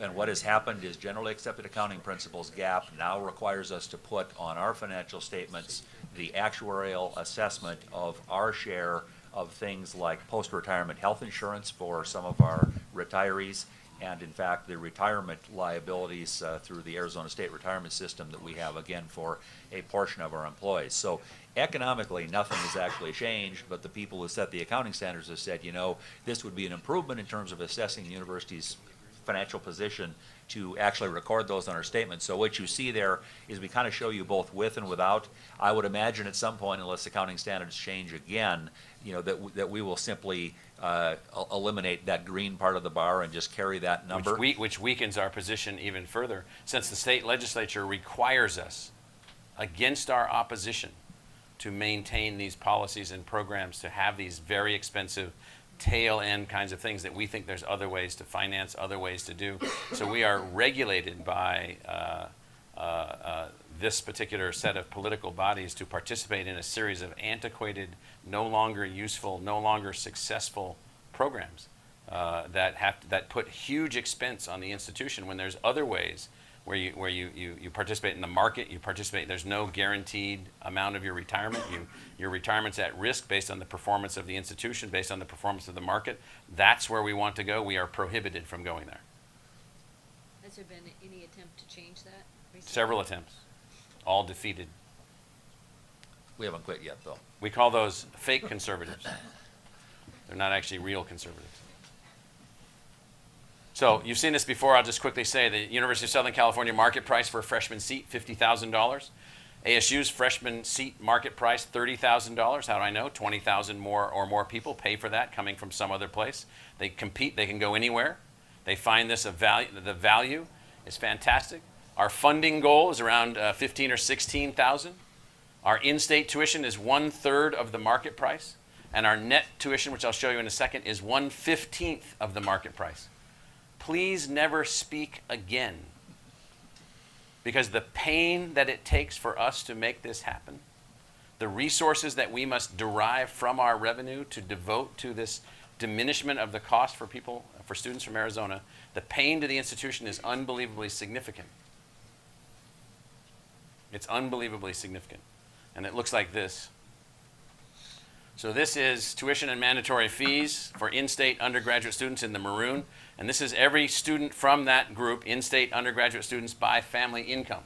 And what has happened is generally accepted accounting principles, GAAP, now requires us to put on our financial statements the actuarial assessment of our share of things like post-retirement health insurance for some of our retirees, and in fact the retirement liabilities through the Arizona State Retirement System that we have, again, for a portion of our employees. So economically, nothing has actually changed, but the people who set the accounting standards have said, you know, this would be an improvement in terms of assessing the university's financial position to actually record those on our statement. So what you see there is we kind of show you both with and without. I would imagine at some point, unless accounting standards change again, you know, that we will simply eliminate that green part of the bar and just carry that number. Which weakens our position even further, since the state legislature requires us, against our opposition, to maintain these policies and programs, to have these very expensive tail end kinds of things that we think there's other ways to finance, other ways to do. So we are regulated by this particular set of political bodies to participate in a series of antiquated, no longer useful, no longer successful programs that put huge expense on the institution when there's other ways where you participate in the market, you participate, there's no guaranteed amount of your retirement. Your retirement's at risk based on the performance of the institution, based on the performance of the market. That's where we want to go. We are prohibited from going there. Has there been any attempt to change that recently? Several attempts, all defeated. We haven't quit yet, though. We call those fake conservatives. They're not actually real conservatives. So you've seen this before. I'll just quickly say the University of Southern California market price for a freshman seat, $50,000. ASU's freshman seat market price, $30,000. How do I know? 20,000 more people pay for that coming from some other place. They compete. They can go anywhere. They find this a value. The value is fantastic. Our funding goal is around 15 or 16,000. Our in-state tuition is 1/3 of the market price, and our net tuition, which I'll show you in a second, is 1/15 of the market price. Please never speak again, because the pain that it takes for us to make this happen, the resources that we must derive from our revenue to devote to this diminishment of the cost for people, for students from Arizona, the pain to the institution is unbelievably significant. It's unbelievably significant. And it looks like this. So this is tuition and mandatory fees for in-state undergraduate students in the maroon. And this is every student from that group, in-state undergraduate students by family income.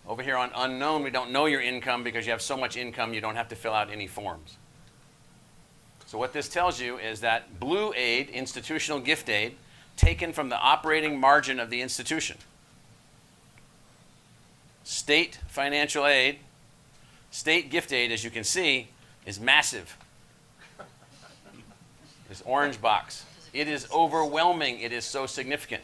Over here on unknown, we don't know your income because you have so much income you don't have to fill out any forms. So what this tells you is that blue aid, institutional gift aid, taken from the operating margin of the institution. State financial aid, state gift aid, as you can see, is massive. This orange box. It is overwhelming. It is so significant.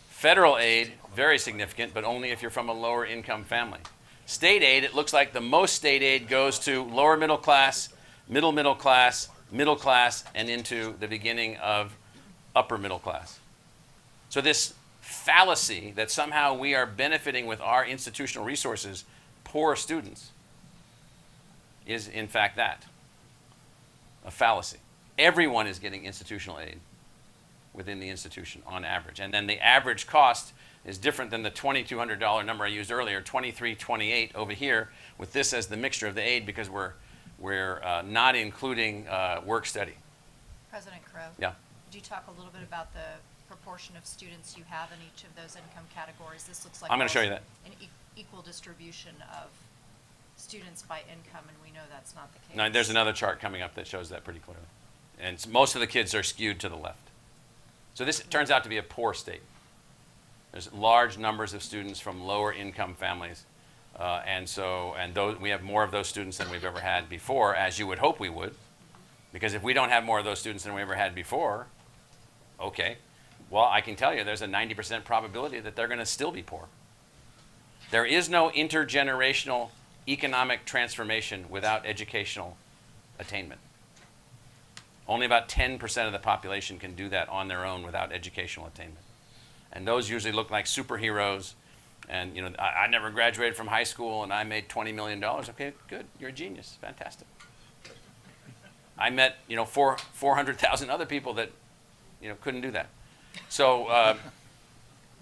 Federal aid, very significant, but only if you're from a lower income family. State aid, it looks like the most state aid goes to lower middle class, middle class, and into the beginning of upper middle class. So this fallacy that somehow we are benefiting with our institutional resources, poor students, is in fact that, a fallacy. Everyone is getting institutional aid within the institution on average. And then the average cost is different than the $2,200 number I used earlier, $2,328 over here, with this as the mixture of the aid because we're not including work study. President Crow? Yeah. Could you talk a little bit about the proportion of students you have in each of those income categories? This looks like I'm going to show you that. An equal distribution of students by income, and we know that's not the case. No, there's another chart coming up that shows that pretty clearly. most of the kids are skewed to the left. So this turns out to be a poor state. There's large numbers of students from lower income families. We have more of those students than we've ever had before, as you would hope we would. Because if we don't have more of those students than we ever had before, okay, well, I can tell you there's a 90% probability that they're going to still be poor. There is no intergenerational economic transformation without educational attainment. Only about 10% of the population can do that on their own without educational attainment. And those usually look like superheroes. And, you know, I never graduated from high school and I made $20 million. Okay, good, you're a genius, fantastic. I met, you know, 400,000 other people that, you know, couldn't do that. So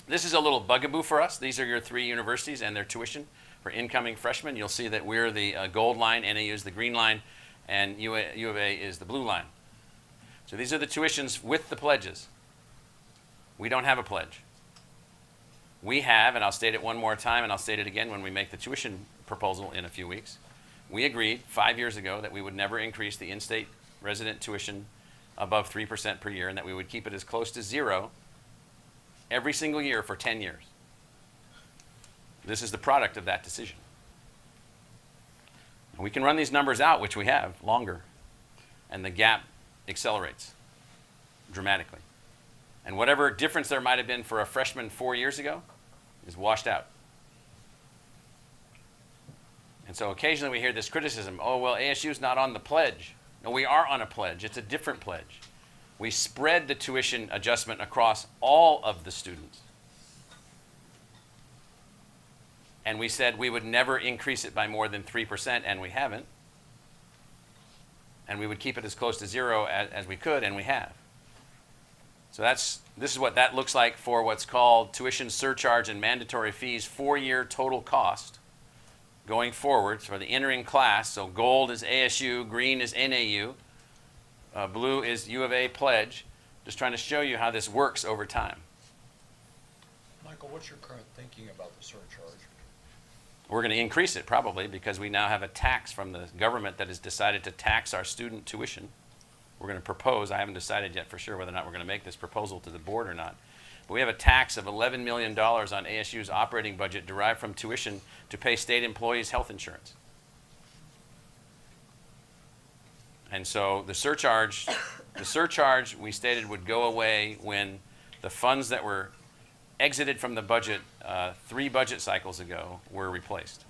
this is a little bugaboo for us. These are your 3 universities and their tuition for incoming freshmen. You'll see that we're the gold line, NAU is the green line, and U of A is the blue line. So these are the tuitions with the pledges. We don't have a pledge. We have, and I'll state it one more time, and I'll state it again when we make the tuition proposal in a few weeks. We agreed 5 years ago that we would never increase the in-state resident tuition above 3% per year, and that we would keep it as close to 0 every single year for 10 years. This is the product of that decision. We can run these numbers out, which we have, longer, and the gap accelerates dramatically. And whatever difference there might have been for a freshman 4 years ago is washed out. And so occasionally we hear this criticism, oh, well, ASU's not on the pledge. No, we are on a pledge. It's a different pledge. We spread the tuition adjustment across all of the students. And we said we would never increase it by more than 3%, and we haven't. And we would keep it as close to 0 as we could, and we have. So this is what that looks like for what's called tuition surcharge and mandatory fees, 4-year total cost going forward for the entering class. So gold is ASU, green is NAU, blue is U of A pledge. Just trying to show you how this works over time. Michael, what's your current thinking about the surcharge? We're going to increase it probably because we now have a tax from the government that has decided to tax our student tuition. We're going to propose, I haven't decided yet for sure whether or not we're going to make this proposal to the board or not, but we have a tax of $11 million on ASU's operating budget derived from tuition to pay state employees' health insurance. And so the surcharge we stated would go away when the funds that were exited from the budget 3 budget cycles ago were replaced.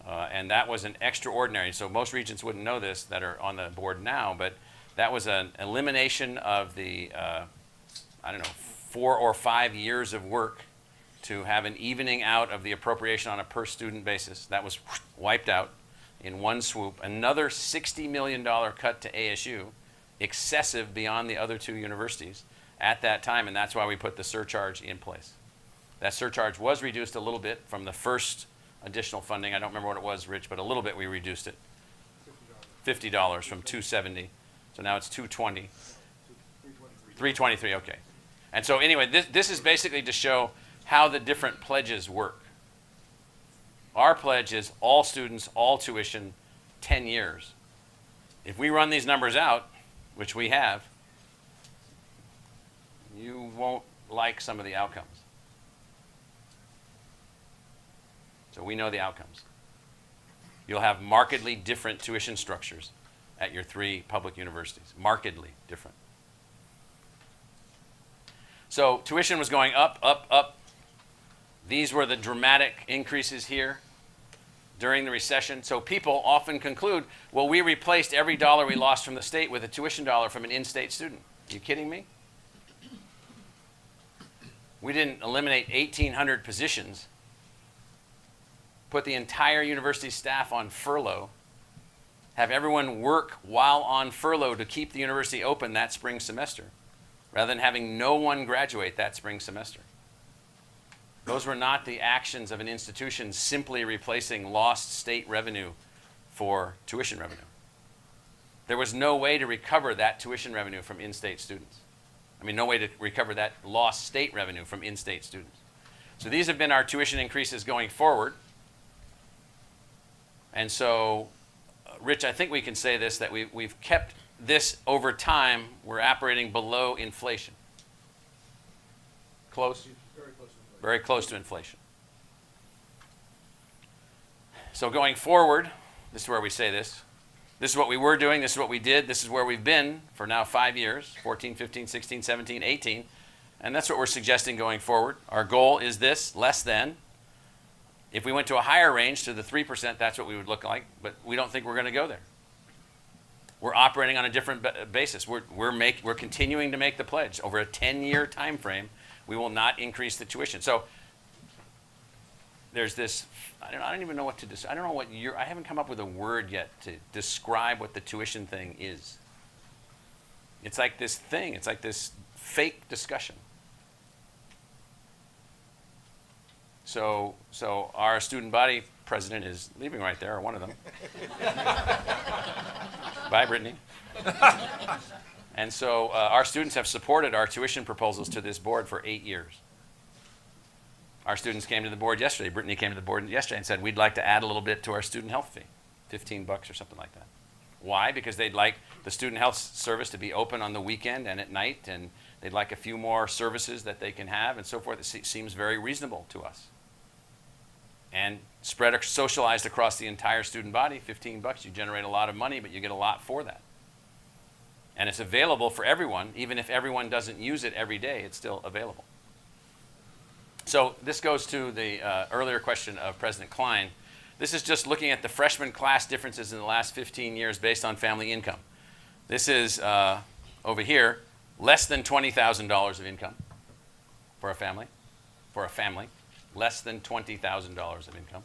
And that was an extraordinary, so most regents wouldn't know this that are on the board now, but that was an elimination of the, 4 or 5 years of work to have an evening out of the appropriation on a per student basis. That was wiped out in one swoop. Another $60 million cut to ASU, excessive beyond the other 2 universities at that time, and that's why we put the surcharge in place. That surcharge was reduced a little bit from the first additional funding. I don't remember what it was, Rich, but a little bit we reduced it. $50 from $270. So now it's $220. $323, okay. And so anyway, this is basically to show how the different pledges work. Our pledge is all students, all tuition, 10 years. If we run these numbers out, which we have, you won't like some of the outcomes. So we know the outcomes. You'll have markedly different tuition structures at your 3 public universities, markedly different. So tuition was going up, up, up. These were the dramatic increases here during the recession. So people often conclude, well, we replaced every dollar we lost from the state with a tuition dollar from an in-state student. Are you kidding me? We didn't eliminate 1,800 positions, put the entire university staff on furlough, have everyone work while on furlough to keep the university open that spring semester, rather than having no one graduate that spring semester. Those were not the actions of an institution simply replacing lost state revenue for tuition revenue. There was no way to recover that tuition revenue from in-state students. I mean, no way to recover that lost state revenue from in-state students. So these have been our tuition increases going forward. And so, Rich, I think we can say this, that we've kept this over time, we're operating below inflation. Close? Very close to inflation. Very close to inflation. So going forward, this is where we say this. This is what we were doing, this is what we did, this is where we've been for now 5 years, 14, 15, 16, 17, 18. And that's what we're suggesting going forward. Our goal is this, less than. If we went to a higher range, to the 3%, that's what we would look like, but we don't think we're going to go there. We're operating on a different basis. We're continuing to make the pledge. Over a 10-year time frame, we will not increase the tuition. So there's this, I don't even know what to I don't know what I haven't come up with a word yet to describe what the tuition thing is. It's like this thing, it's like this fake discussion. So our student body president is leaving right there, or one of them. Bye, Brittany. And so our students have supported our tuition proposals to this board for 8 years. Our students came to the board yesterday. Brittany came to the board yesterday and said, we'd like to add a little bit to our student health fee, $15 or something like that. Why? Because they'd like the student health service to be open on the weekend and at night, and they'd like a few more services that they can have and so forth. It seems very reasonable to us. And spread, socialized across the entire student body, $15, you generate a lot of money, but you get a lot for that. And it's available for everyone. Even if everyone doesn't use it every day, it's still available. So this goes to the earlier question of President Klein. This is just looking at the freshman class differences in the last 15 years based on family income. This is, over here, less than $20,000 of income for a family. Less than $20,000 of income.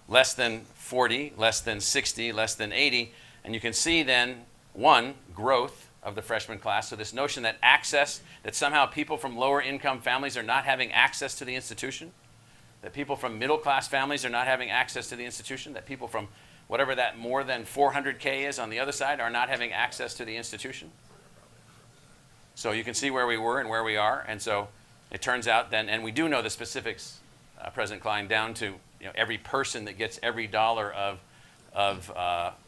Less than 40, less than 60, less than 80. And you can see then, one, growth of the freshman class. So this notion that that somehow people from lower income families are not having access to the institution, that people from middle class families are not having access to the institution, that people from whatever that more than 400K is on the other side are not having access to the institution. So you can see where we were and where we are. And so it turns out then, and we do know the specifics, President Klein, down to every person that gets every dollar of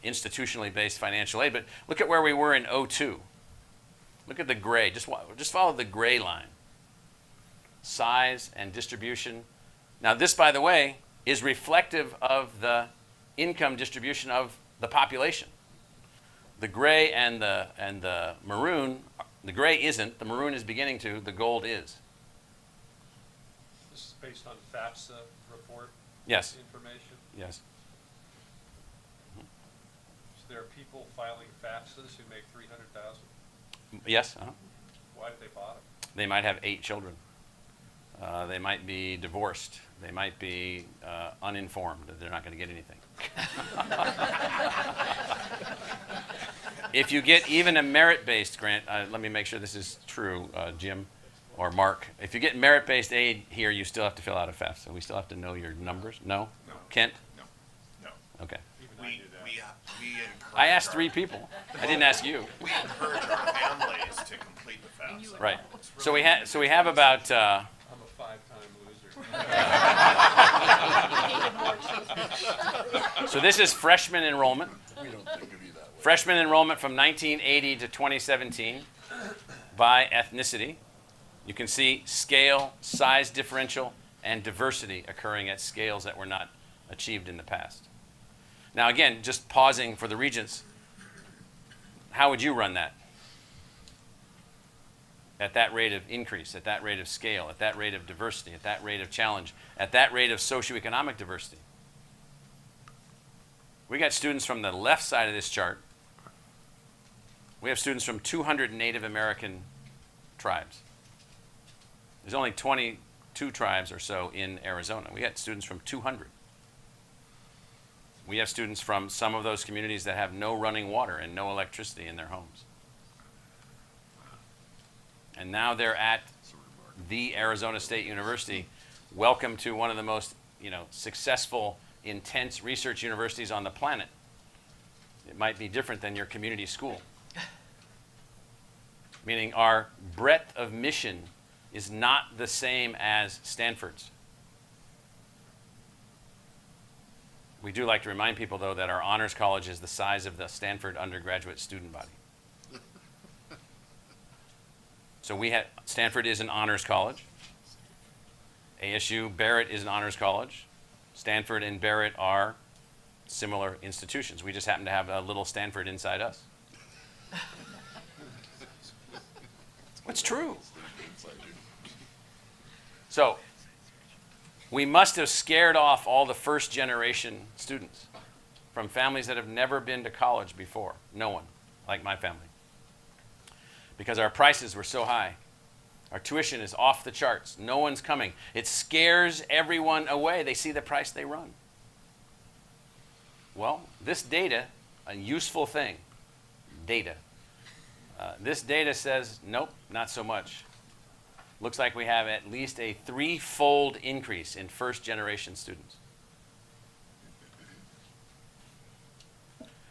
institutionally based financial aid. But look at where we were in 2002. Look at the gray. Just follow the gray line. Size and distribution. Now this, by the way, is reflective of the income distribution of the population. The gray and the maroon, the gray isn't, the maroon is beginning to, the gold is. This is based on FAFSA report Yes. information. Yes. So there are people filing FAFSAs who make $300,000. Yes. Why did they bother? They might have 8 children. They might be divorced. They might be uninformed. They're not going to get anything. If you get even a merit-based grant, let me make sure this is true, Jim or Mark. If you get merit-based aid here, you still have to fill out a FAFSA. We still have to know your numbers. No? No. Kent? No. Okay. Even I We knew that. encourage. I asked 3 people. I didn't ask you. We encourage our families to complete the FAFSA. Right. So we have about. I'm a 5-time loser. So this is freshman enrollment. We don't think of you that way. Freshman enrollment from 1980 to 2017 by ethnicity. You can see scale, size differential, and diversity occurring at scales that were not achieved in the past. Now again, just pausing for the regents, how would you run that? At that rate of increase, at that rate of scale, at that rate of diversity, at that rate of challenge, at that rate of socioeconomic diversity. We got students from the left side of this chart. We have students from 200 Native American tribes. There's only 22 tribes or so in Arizona. We got students from 200. We have students from some of those communities that have no running water and no electricity in their homes. And now they're at the Arizona State University. Welcome to one of the most, successful, intense research universities on the planet. It might be different than your community school. Meaning our breadth of mission is not the same as Stanford's. We do like to remind people, though, that our honors college is the size of the Stanford undergraduate student body. So we had, Stanford is an honors college. ASU, Barrett is an honors college. Stanford and Barrett are similar institutions. We just happen to have a little Stanford inside us. It's true. So, we must have scared off all the first generation students from families that have never been to college before. No one, like my family. Because our prices were so high. Our tuition is off the charts. No one's coming. It scares everyone away. They see the price, they run. Well, this data, a useful thing, data. This data says, nope, not so much. Looks like we have at least a 3-fold increase in first-generation students.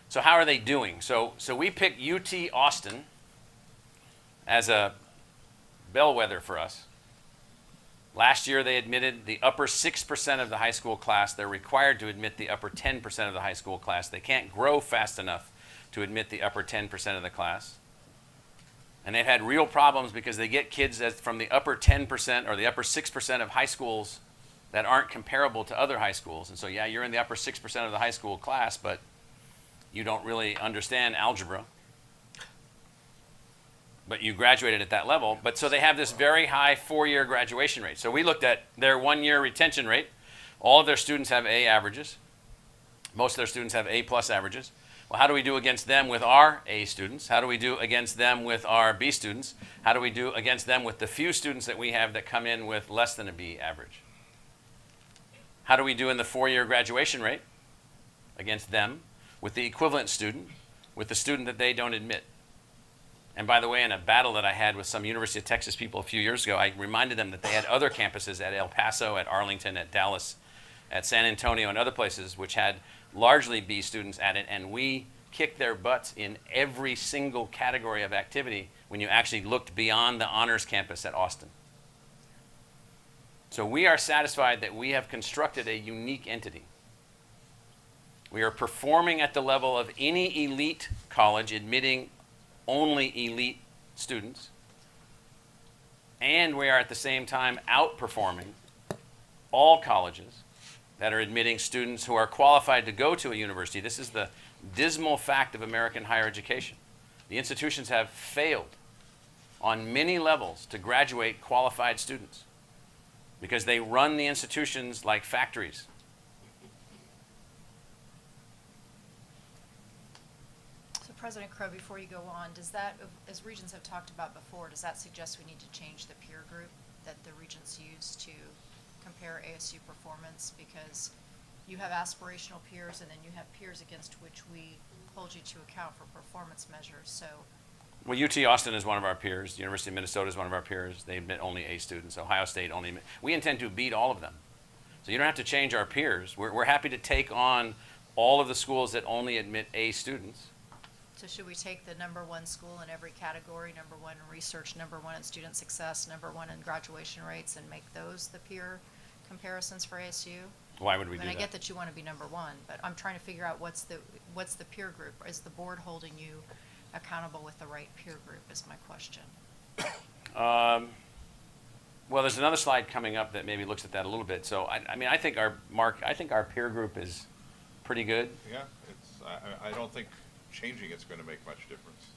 So how are they doing? So we picked UT Austin as a bellwether for us. Last year they admitted the upper 6% of the high school class. They're required to admit the upper 10% of the high school class. They can't grow fast enough to admit the upper 10% of the class. And they've had real problems because they get kids from the upper 10% or the upper 6% of high schools that aren't comparable to other high schools. And so, yeah, you're in the upper 6% of the high school class, but you don't really understand algebra. But you graduated at that level. But so they have this very high 4-year graduation rate. So we looked at their 1-year retention rate. All of their students have A averages. Most of their students have A+ averages. Well, how do we do against them with our A students? How do we do against them with our B students? How do we do against them with the few students that we have that come in with less than a B average? How do we do in the 4-year graduation rate against them with the equivalent student, with the student that they don't admit? And by the way, in a battle that I had with some University of Texas people a few years ago, I reminded them that they had other campuses at El Paso, at Arlington, at Dallas, at San Antonio, and other places which had largely B students at it, and we kicked their butts in every single category of activity when you actually looked beyond the honors campus at Austin. So we are satisfied that we have constructed a unique entity. We are performing at the level of any elite college admitting only elite students, and we are at the same time outperforming all colleges that are admitting students who are qualified to go to a university. This is the dismal fact of American higher education. The institutions have failed on many levels to graduate qualified students because they run the institutions like factories. So President Crow, before you go on, does that, as Regents have talked about before, does that suggest we need to change the peer group that the Regents use to compare ASU performance? Because you have aspirational peers and then you have peers against which we hold you to account for performance measures. So, well, UT Austin is one of our peers. University of Minnesota is one of our peers. They admit only A students. Ohio State only admit. We intend to beat all of them. So you don't have to change our peers. We're happy to take on all of the schools that only admit A students. so should we take the #1 school in every category, #1 in research, #1 in student success, #1 in graduation rates, and make those the peer comparisons for ASU? Why would we I do mean, I that? get that you want to be #1, but I'm trying to figure out what's the peer group? Is the board holding you accountable with the right peer group is my question. Well, there's another slide coming up that maybe looks at that a little bit. So I mean, I think our peer group is pretty good. Yeah, I don't think changing it's going to make much difference.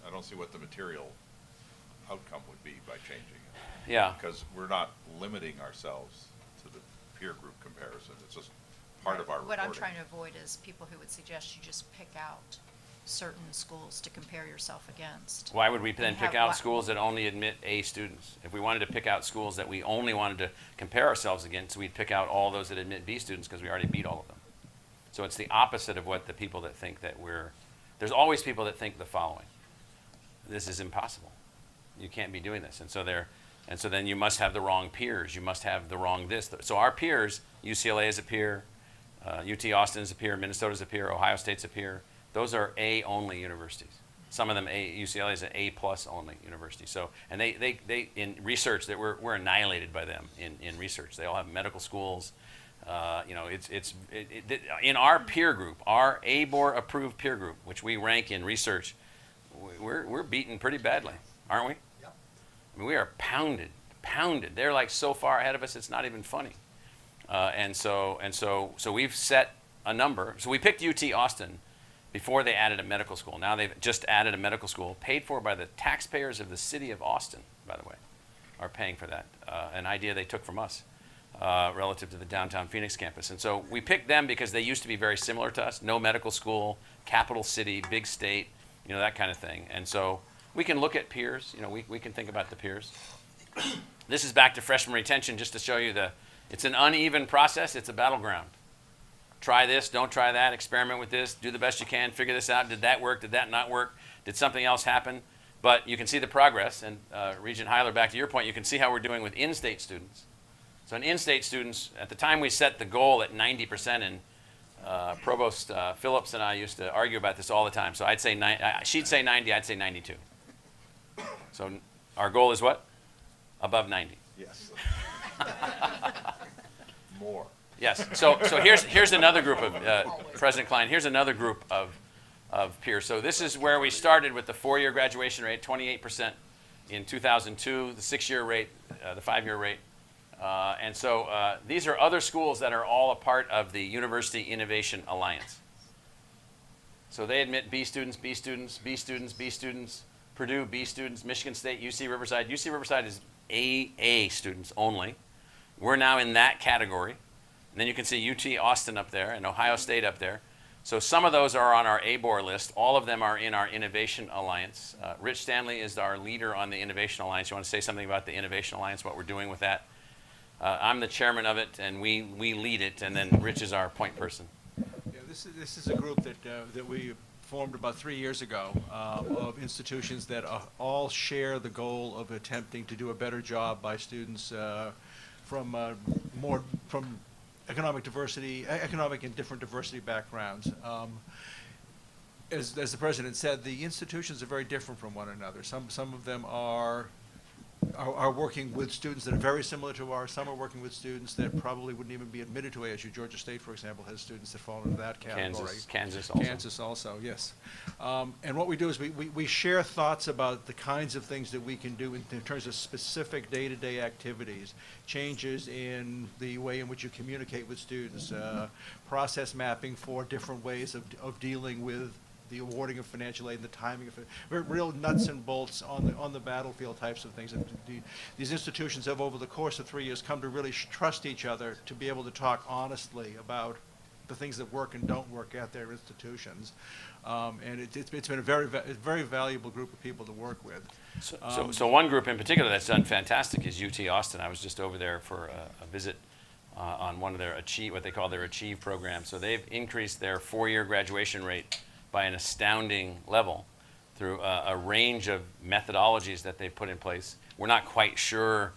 I don't see what the material outcome would be by changing it. Yeah. Because we're not limiting ourselves to the peer group comparison. It's just part of our What reporting. I'm trying to avoid is people who would suggest you just pick out certain schools to compare yourself against. Why would we then And have pick out what- schools that only admit A students? If we wanted to pick out schools that we only wanted to compare ourselves against, we'd pick out all those that admit B students because we already beat all of them. So it's the opposite of what the people that think that there's always people that think the following: this is impossible. You can't be doing this. And so then you must have the wrong peers. You must have the wrong this. So our peers, UCLA is a peer, UT Austin is a peer, Minnesota's a peer, Ohio State's a peer. Those are A-only universities. Some of them, UCLA is an A+ only university. So, and they in research, that we're annihilated by them in research. They all have medical schools. In our peer group, our ABOR approved peer group, which we rank in research, we're beaten pretty badly, aren't we? Yep. I mean, we are pounded. They're like so far ahead of us, it's not even funny. And so we've set a number. So we picked UT Austin before they added a medical school. Now they've just added a medical school, paid for by the taxpayers of the city of Austin, by the way, are paying for that. An idea they took from us relative to the downtown Phoenix campus. And so we picked them because they used to be very similar to us. No medical school, capital city, big state, you know, that kind of thing. And so we can look at peers. You know, we can think about the peers. This is back to freshman retention, just to show you it's an uneven process. It's a battleground. Try this, don't try that, experiment with this, do the best you can, figure this out. Did that work? Did that not work? Did something else happen? But you can see the progress. And Regent Heiler, back to your point, you can see how we're doing with in-state students. So in in-state students, at the time we set the goal at 90%, and Provost Phillips and I used to argue about this all the time. So I'd say she'd say 90, I'd say 92. So our goal is what? Above 90. Yes. More. Yes. So here's another group of President Klein. Here's another group of peers. So this is where we started with the 4-year graduation rate, 28% in 2002, the 6-year rate, the 5-year rate, and so these are other schools that are all a part of the University Innovation Alliance. So they admit B students, B students, B students, B students, Purdue, B students, Michigan State, UC Riverside. UC Riverside is AA students only. We're now in that category. And then you can see UT Austin up there and Ohio State up there. So some of those are on our ABOR list. All of them are in our Innovation Alliance. Rich Stanley is our leader on the Innovation Alliance. You want to say something about the Innovation Alliance, what we're doing with that? I'm the chairman of it, and we lead it, and then Rich is our point person. Yeah, this is a group that we formed about 3 years ago of institutions that all share the goal of attempting to do a better job by students from economic and different diversity backgrounds. As the president said, the institutions are very different from one another. Some of them are working with students that are very similar to ours. Some are working with students that probably wouldn't even be admitted to ASU. Georgia State, for example, has students that fall into that category. Kansas also. Yes. And what we do is we share thoughts about the kinds of things that we can do in terms of specific day-to-day activities, changes in the way in which you communicate with students, process mapping for different ways of dealing with the awarding of financial aid and the timing of it, real nuts and bolts on the battlefield types of things. These institutions have, over the course of 3 years, come to really trust each other to be able to talk honestly about the things that work and don't work at their institutions. And it's been a very valuable group of people to work with. So one group in particular that's done fantastic is UT Austin. I was just over there for a visit on one of their what they call their Achieve program. So they've increased their 4-year graduation rate by an astounding level through a range of methodologies that they've put in place. We're not quite sure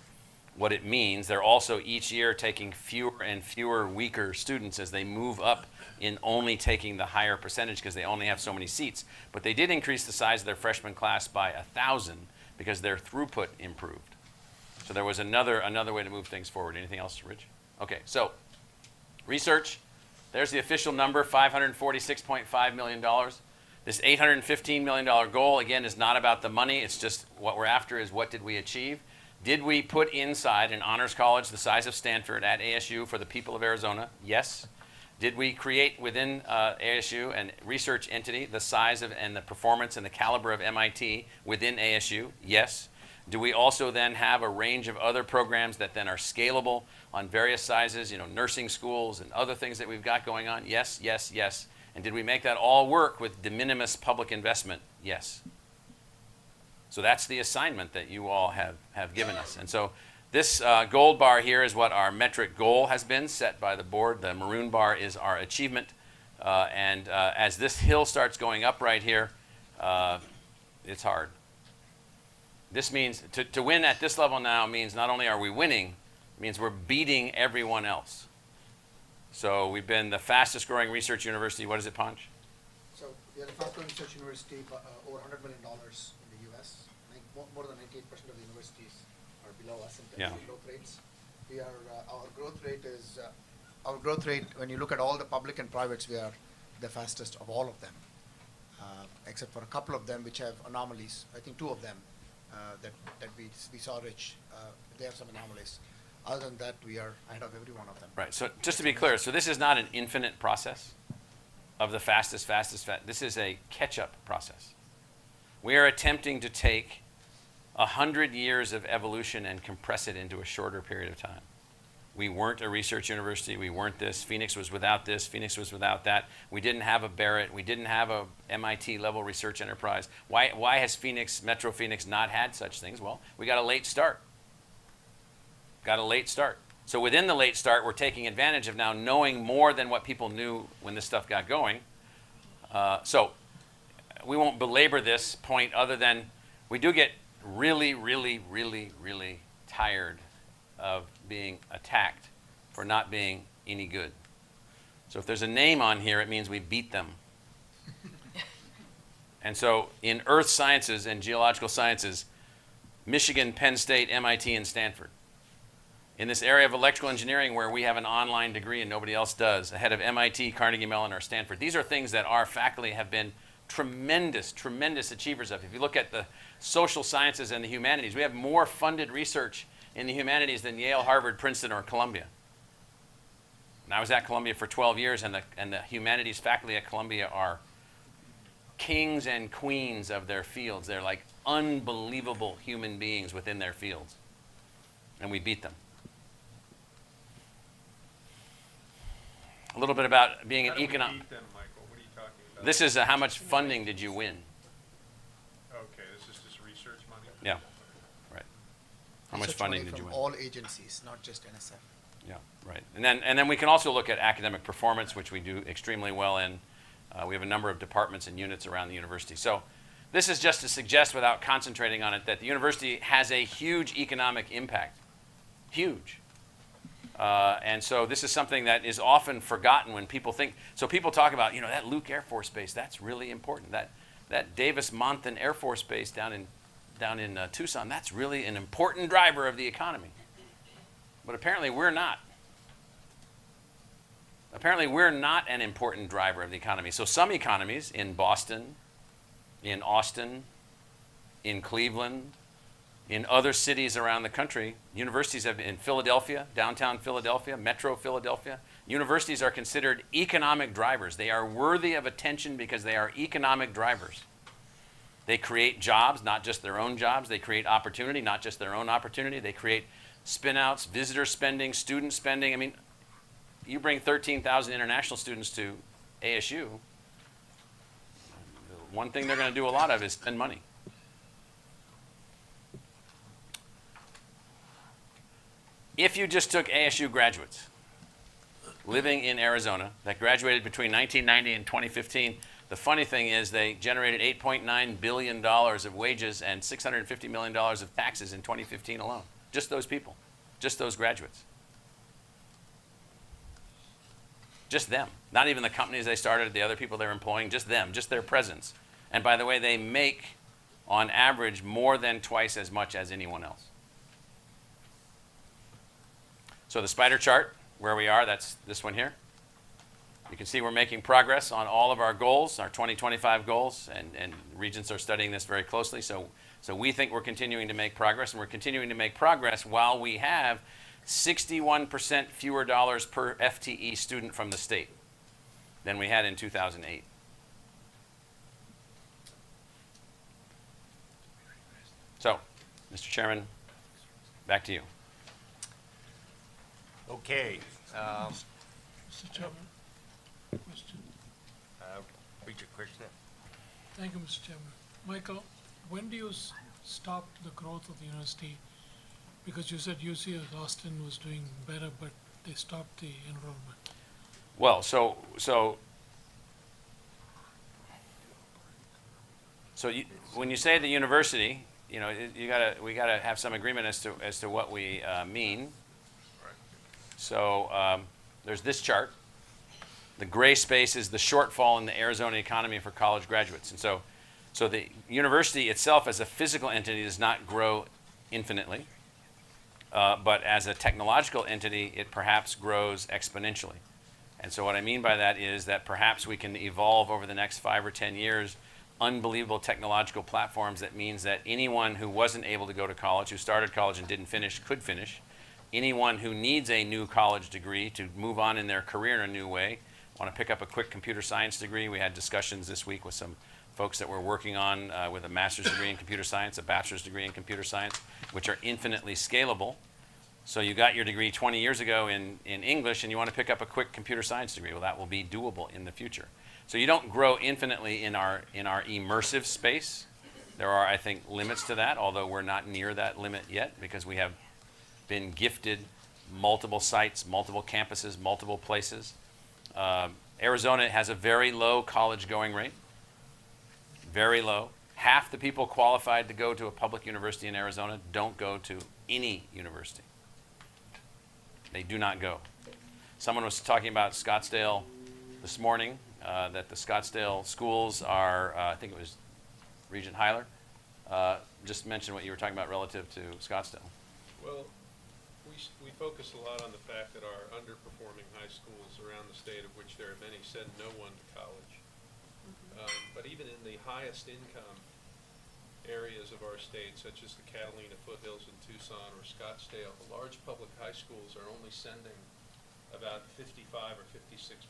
what it means. They're also each year taking fewer and fewer weaker students as they move up in only taking the higher percentage because they only have so many seats. But they did increase the size of their freshman class by 1,000 because their throughput improved. So there was another way to move things forward. Anything else, Rich? Okay, so research. There's the official number, $546.5 million. This $815 million goal, again, is not about the money. It's just what we're after is what did we achieve? Did we put inside an honors college the size of Stanford at ASU for the people of Arizona? Yes. Did we create within ASU a research entity the size of and the performance and the caliber of MIT within ASU? Yes. Do we also then have a range of other programs that then are scalable on various sizes, nursing schools and other things that we've got going on? Yes, yes, yes. And did we make that all work with de minimis public investment? Yes. So that's the assignment that you all have given us. And so this gold bar here is what our metric goal has been set by the board. The maroon bar is our achievement. And as this hill starts going up right here, it's hard. This means to win at this level now means not only are we winning, it means we're beating everyone else. So we've been the fastest growing research university. What is it, Panch? So we are the fastest growing research university, over $100 million in the U.S. More than 98% of the universities are below us in terms of growth rates. We are our growth rate. When you look at all the public and privates, we are the fastest of all of them, except for a couple of them which have anomalies. I think 2 of them that we saw rich, they have some anomalies. Other than that, we are ahead of every one of them. Right, so just to be clear, so this is not an infinite process of the fastest. This is a catch-up process. We are attempting to take 100 years of evolution and compress it into a shorter period of time. We weren't a research university, we weren't this, Phoenix was without this, Phoenix was without that. We didn't have a Barrett, we didn't have a MIT level research enterprise. Why has Phoenix, Metro Phoenix, not had such things? Well, we got a late start. So within the late start, we're taking advantage of now knowing more than what people knew when this stuff got going. So we won't belabor this point other than we do get really, really, really, really tired of being attacked for not being any good. So if there's a name on here, it means we beat them. And so in earth sciences and geological sciences, Michigan, Penn State, MIT, and Stanford. In this area of electrical engineering where we have an online degree and nobody else does, ahead of MIT, Carnegie Mellon, or Stanford. These are things that our faculty have been tremendous, tremendous achievers of. If you look at the social sciences and the humanities, we have more funded research in the humanities than Yale, Harvard, Princeton, or Columbia. And I was at Columbia for 12 years, and the humanities faculty at Columbia are kings and queens of their fields. They're like unbelievable human beings within their fields. And we beat them. A little bit about being an economic. Beat them, Michael? What are you talking about? This is how much funding did you win? Okay, this is just research money? Yeah, right. How much Research funding money did you win? from all agencies, not just NSF. Yeah, right. And then we can also look at academic performance, which we do extremely well in. We have a number of departments and units around the university. So this is just to suggest, without concentrating on it, that the university has a huge economic impact. Huge. And so this is something that is often forgotten when people think. So people talk about, that Luke Air Force Base, that's really important. That Davis-Monthan Air Force Base down in Tucson, that's really an important driver of the economy. But apparently we're not. Apparently we're not an important driver of the economy. So some economies in Boston, in Austin, in Cleveland, in other cities around the country, universities have, in Philadelphia, downtown Philadelphia, Metro Philadelphia, universities are considered economic drivers. They are worthy of attention because they are economic drivers. They create jobs, not just their own jobs. They create opportunity, not just their own opportunity. They create spin-outs, visitor spending, student spending. I mean, you bring 13,000 international students to ASU, one thing they're going to do a lot of is spend money. If you just took ASU graduates living in Arizona that graduated between 1990 and 2015, the funny thing is they generated $8.9 billion of wages and $650 million of taxes in 2015 alone. Just those people, just those graduates. Just them, not even the companies they started, the other people they're employing, just them, just their presence. And by the way, they make, on average, more than twice as much as anyone else. So the spider chart, where we are, that's this one here. You can see we're making progress on all of our goals, our 2025 goals, and regents are studying this very closely. So we think we're continuing to make progress, and we're continuing to make progress while we have 61% fewer dollars per FTE student from the state than we had in 2008. So, Mr. Chairman, back to you. Okay. Mr. Chairman, question. Read your question. Thank you, Mr. Chairman. Michael, when do you stop the growth of the university? Because you said UC Austin was doing better, but they stopped the enrollment. Well, when you say the university, we gotta have some agreement as to what we mean. So there's this chart. The gray space is the shortfall in the Arizona economy for college graduates. And so the university itself as a physical entity does not grow infinitely, but as a technological entity, it perhaps grows exponentially. And so what I mean by that is that perhaps we can evolve over the next 5 or 10 years unbelievable technological platforms that means that anyone who wasn't able to go to college, who started college and didn't finish, could finish. Anyone who needs a new college degree to move on in their career in a new way, want to pick up a quick computer science degree. We had discussions this week with some folks that were working on with a master's degree in computer science, a bachelor's degree in computer science, which are infinitely scalable. So you got your degree 20 years ago in English and you want to pick up a quick computer science degree. Well, that will be doable in the future. So you don't grow infinitely in our immersive space. There are, I think, limits to that, although we're not near that limit yet because we have been gifted multiple sites, multiple campuses, multiple places. Arizona has a very low college going rate, very low. Half the people qualified to go to a public university in Arizona don't go to any university. They do not go. Someone was talking about Scottsdale this morning, that the Scottsdale schools are, I think it was Regent Hyler, just mention what you were talking about relative to Scottsdale. Well, we focus a lot on the fact that our underperforming high schools around the state, of which there are many, send no one to college. But even in the highest income areas of our state, such as the Catalina foothills in Tucson or Scottsdale, the large public high schools are only sending about 55 or 56%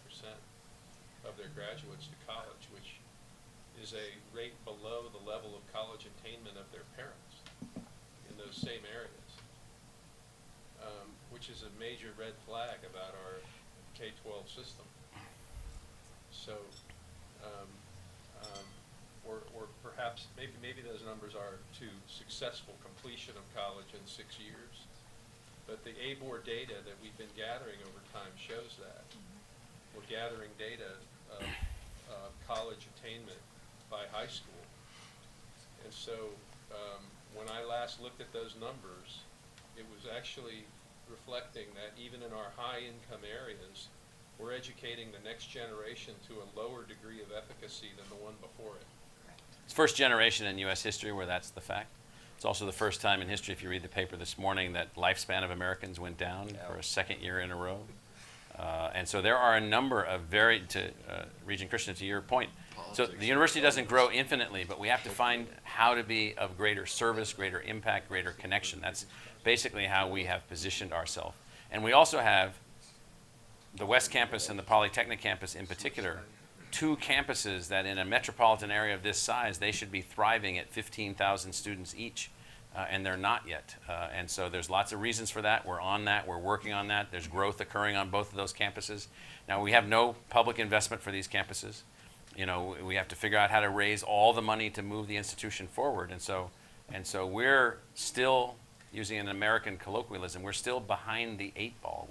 of their graduates to college, which is a rate below the level of college attainment of their parents in those same areas. Which is a major red flag about our K-12 system. So, or perhaps maybe those numbers are to successful completion of college in 6 years. But the ABOR data that we've been gathering over time shows that. We're gathering data of college attainment by high school. And so when I last looked at those numbers, it was actually reflecting that even in our high income areas, we're educating the next generation to a lower degree of efficacy than the one before it. It's first generation in U.S. history where that's the fact. It's also the first time in history, if you read the paper this morning, that lifespan of Americans went down for a second year in a row. And so there are a number of Regent Christian, to your point, so the university doesn't grow infinitely, but we have to find how to be of greater service, greater impact, greater connection. That's basically how we have positioned ourselves. And we also have the West Campus and the Polytechnic Campus in particular, two campuses that in a metropolitan area of this size, they should be thriving at 15,000 students each, and they're not yet. And so there's lots of reasons for that. We're on that. We're working on that. There's growth occurring on both of those campuses. Now, we have no public investment for these campuses. You know, we have to figure out how to raise all the money to move the institution forward. And so we're still, using an American colloquialism, we're still behind the 8 ball.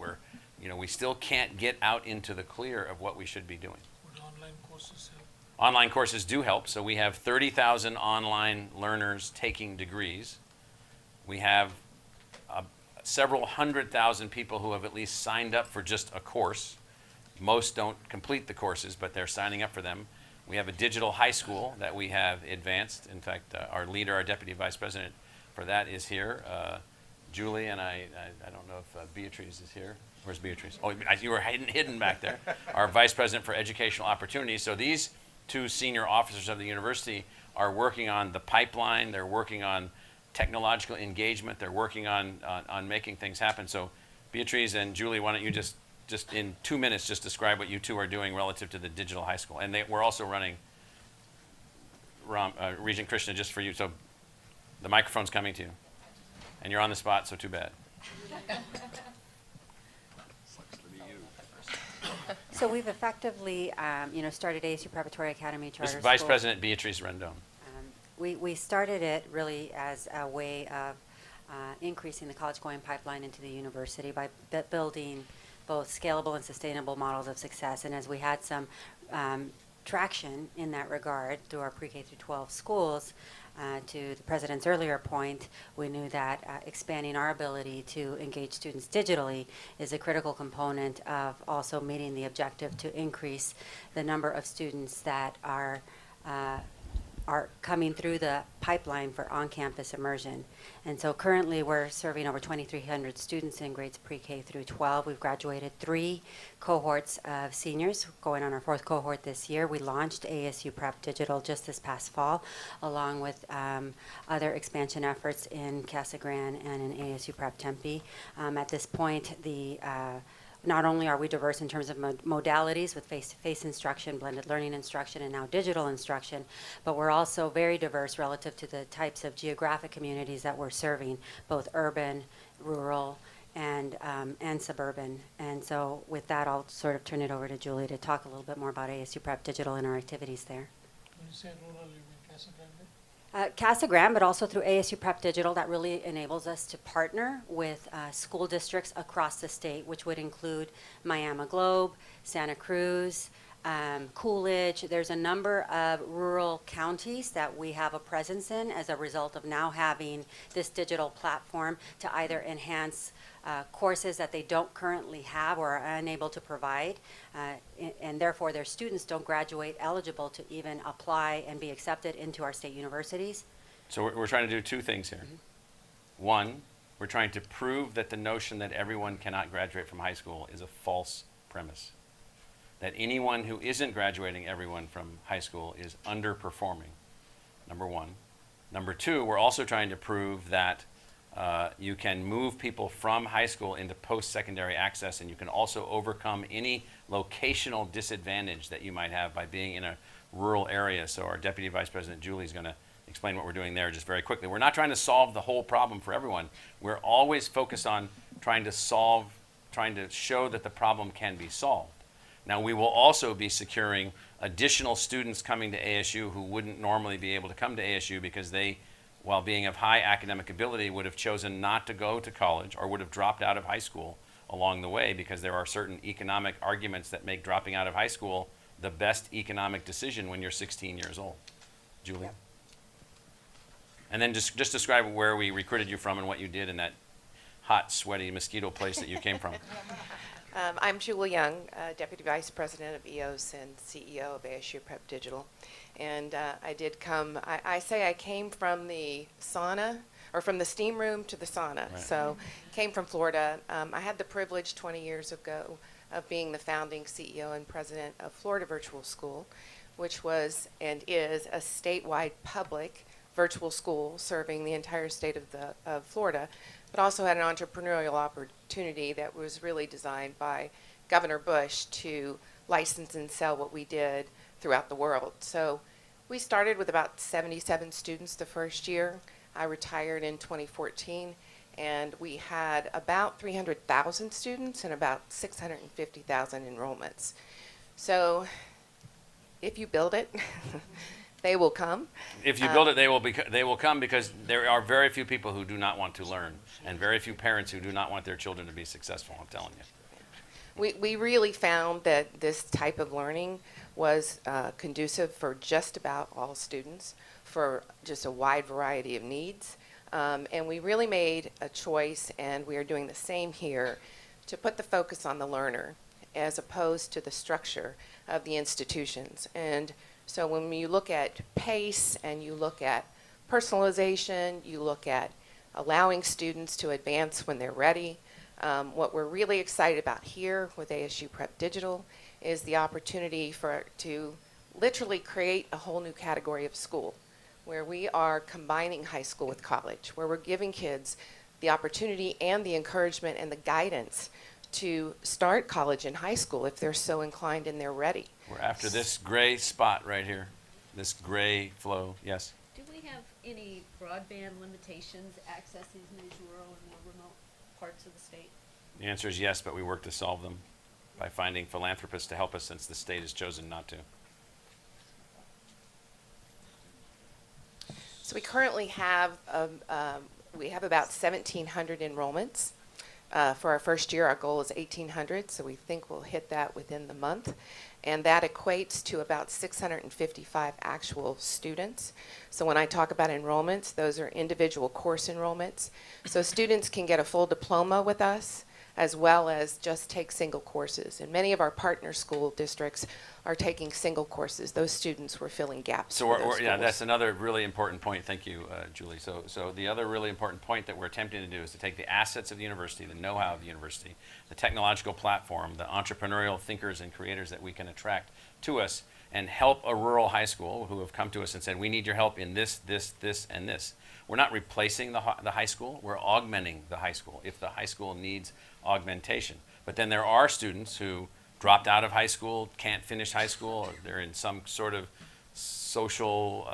We still can't get out into the clear of what we should be doing. Would online courses help? Online courses do help. So we have 30,000 online learners taking degrees. We have several 100,000 people who have at least signed up for just a course. Most don't complete the courses, but they're signing up for them. We have a digital high school that we have advanced. In fact, our leader, our deputy vice president for that is here. Julie, and I don't know if Beatrice is here. Where's Beatrice? Oh, you were hidden back there. Our vice president for educational opportunities. So these two senior officers of the university are working on the pipeline. They're working on technological engagement. They're working on making things happen. So Beatrice and Julie, why don't you just in 2 minutes, just describe what you two are doing relative to the digital high school. And we're also running, Regent Krishna, just for you. So the microphone's coming to you. And you're on the spot, so too bad. So we've effectively, started ASU Preparatory Academy Charter This School. is Vice President Beatrice Rendon. We started it really as a way of increasing the college-going pipeline into the university by building both scalable and sustainable models of success. And as we had some traction in that regard through our pre-K through 12 schools, to the President's earlier point, we knew that expanding our ability to engage students digitally is a critical component of also meeting the objective to increase the number of students that are are coming through the pipeline for on-campus immersion. And so currently, we're serving over 2,300 students in grades pre-K through 12. We've graduated 3 cohorts of seniors, going on our 4th cohort this year. We launched ASU Prep Digital just this past fall, along with other expansion efforts in Casa Grande and in ASU Prep Tempe. At this point, not only are we diverse in terms of modalities with face-to-face instruction, blended learning instruction, and now digital instruction, but we're also very diverse relative to the types of geographic communities that we're serving, both urban, rural, and suburban. And so with that, I'll sort of turn it over to Julie to talk a little bit more about ASU Prep Digital and our activities there. When you say rural, you mean Casa Grande? Casa Grande, but also through ASU Prep Digital, that really enables us to partner with school districts across the state, which would include Miami Globe, Santa Cruz, Coolidge. There's a number of rural counties that we have a presence in as a result of now having this digital platform to either enhance courses that they don't currently have or are unable to provide, and therefore their students don't graduate eligible to even apply and be accepted into our state universities. So we're trying to do 2 things here. One, we're trying to prove that the notion that everyone cannot graduate from high school is a false premise. That anyone who isn't graduating everyone from high school is underperforming, number 1. Number 2, we're also trying to prove that you can move people from high school into post-secondary access, and you can also overcome any locational disadvantage that you might have by being in a rural area. So our Deputy Vice President Julie is going to explain what we're doing there just very quickly. We're not trying to solve the whole problem for everyone. We're always focused on trying to show that the problem can be solved. Now, we will also be securing additional students coming to ASU who wouldn't normally be able to come to ASU because they, while being of high academic ability, would have chosen not to go to college or would have dropped out of high school along the way, because there are certain economic arguments that make dropping out of high school the best economic decision when you're 16 years old. Julie? Yep. And then just describe where we recruited you from and what you did in that hot, sweaty mosquito place that you came from. I'm Julie Young, Deputy Vice President of EOS and CEO of ASU Prep Digital. And I did come, I say I came from the sauna, or from the steam room to the sauna. Right. So came from Florida. I had the privilege 20 years ago of being the founding CEO and president of Florida Virtual School, which was and is a statewide public virtual school serving the entire state of Florida, but also had an entrepreneurial opportunity that was really designed by Governor Bush to license and sell what we did throughout the world. So we started with about 77 students the first year. I retired in 2014, and we had about 300,000 students and about 650,000 enrollments. So if you build it, they will come. If you build it, they will come, because there are very few people who do not want to learn, and very few parents who do not want their children to be successful, I'm telling you. We really found that this type of learning was conducive for just about all students, for just a wide variety of needs. And we really made a choice, and we are doing the same here, to put the focus on the learner as opposed to the structure of the institutions. And so when you look at pace and you look at personalization, you look at allowing students to advance when they're ready, what we're really excited about here with ASU Prep Digital is the opportunity to literally create a whole new category of school, where we are combining high school with college, where we're giving kids the opportunity and the encouragement and the guidance to start college and high school if they're so inclined and they're ready. We're after this gray spot right here, this gray flow. Yes? Do we have any broadband limitations accessing these rural and more remote parts of the state? The answer is yes, but we work to solve them by finding philanthropists to help us, since the state has chosen not to. So we currently have about 1,700 enrollments. For our first year, our goal is 1,800, so we think we'll hit that within the month. And that equates to about 655 actual students. So when I talk about enrollments, those are individual course enrollments. So students can get a full diploma with us, as well as just take single courses. And many of our partner school districts are taking single courses. Those students were filling gaps So for those yeah, schools. that's another really important point. Thank you, Julie. So the other really important point that we're attempting to do is to take the assets of the university, the know-how of the university, the technological platform, the entrepreneurial thinkers and creators that we can attract to us, and help a rural high school who have come to us and said, we need your help in this, this, this, and this. We're not replacing the high school, we're augmenting the high school if the high school needs augmentation. But then there are students who dropped out of high school, can't finish high school, or they're in some sort of social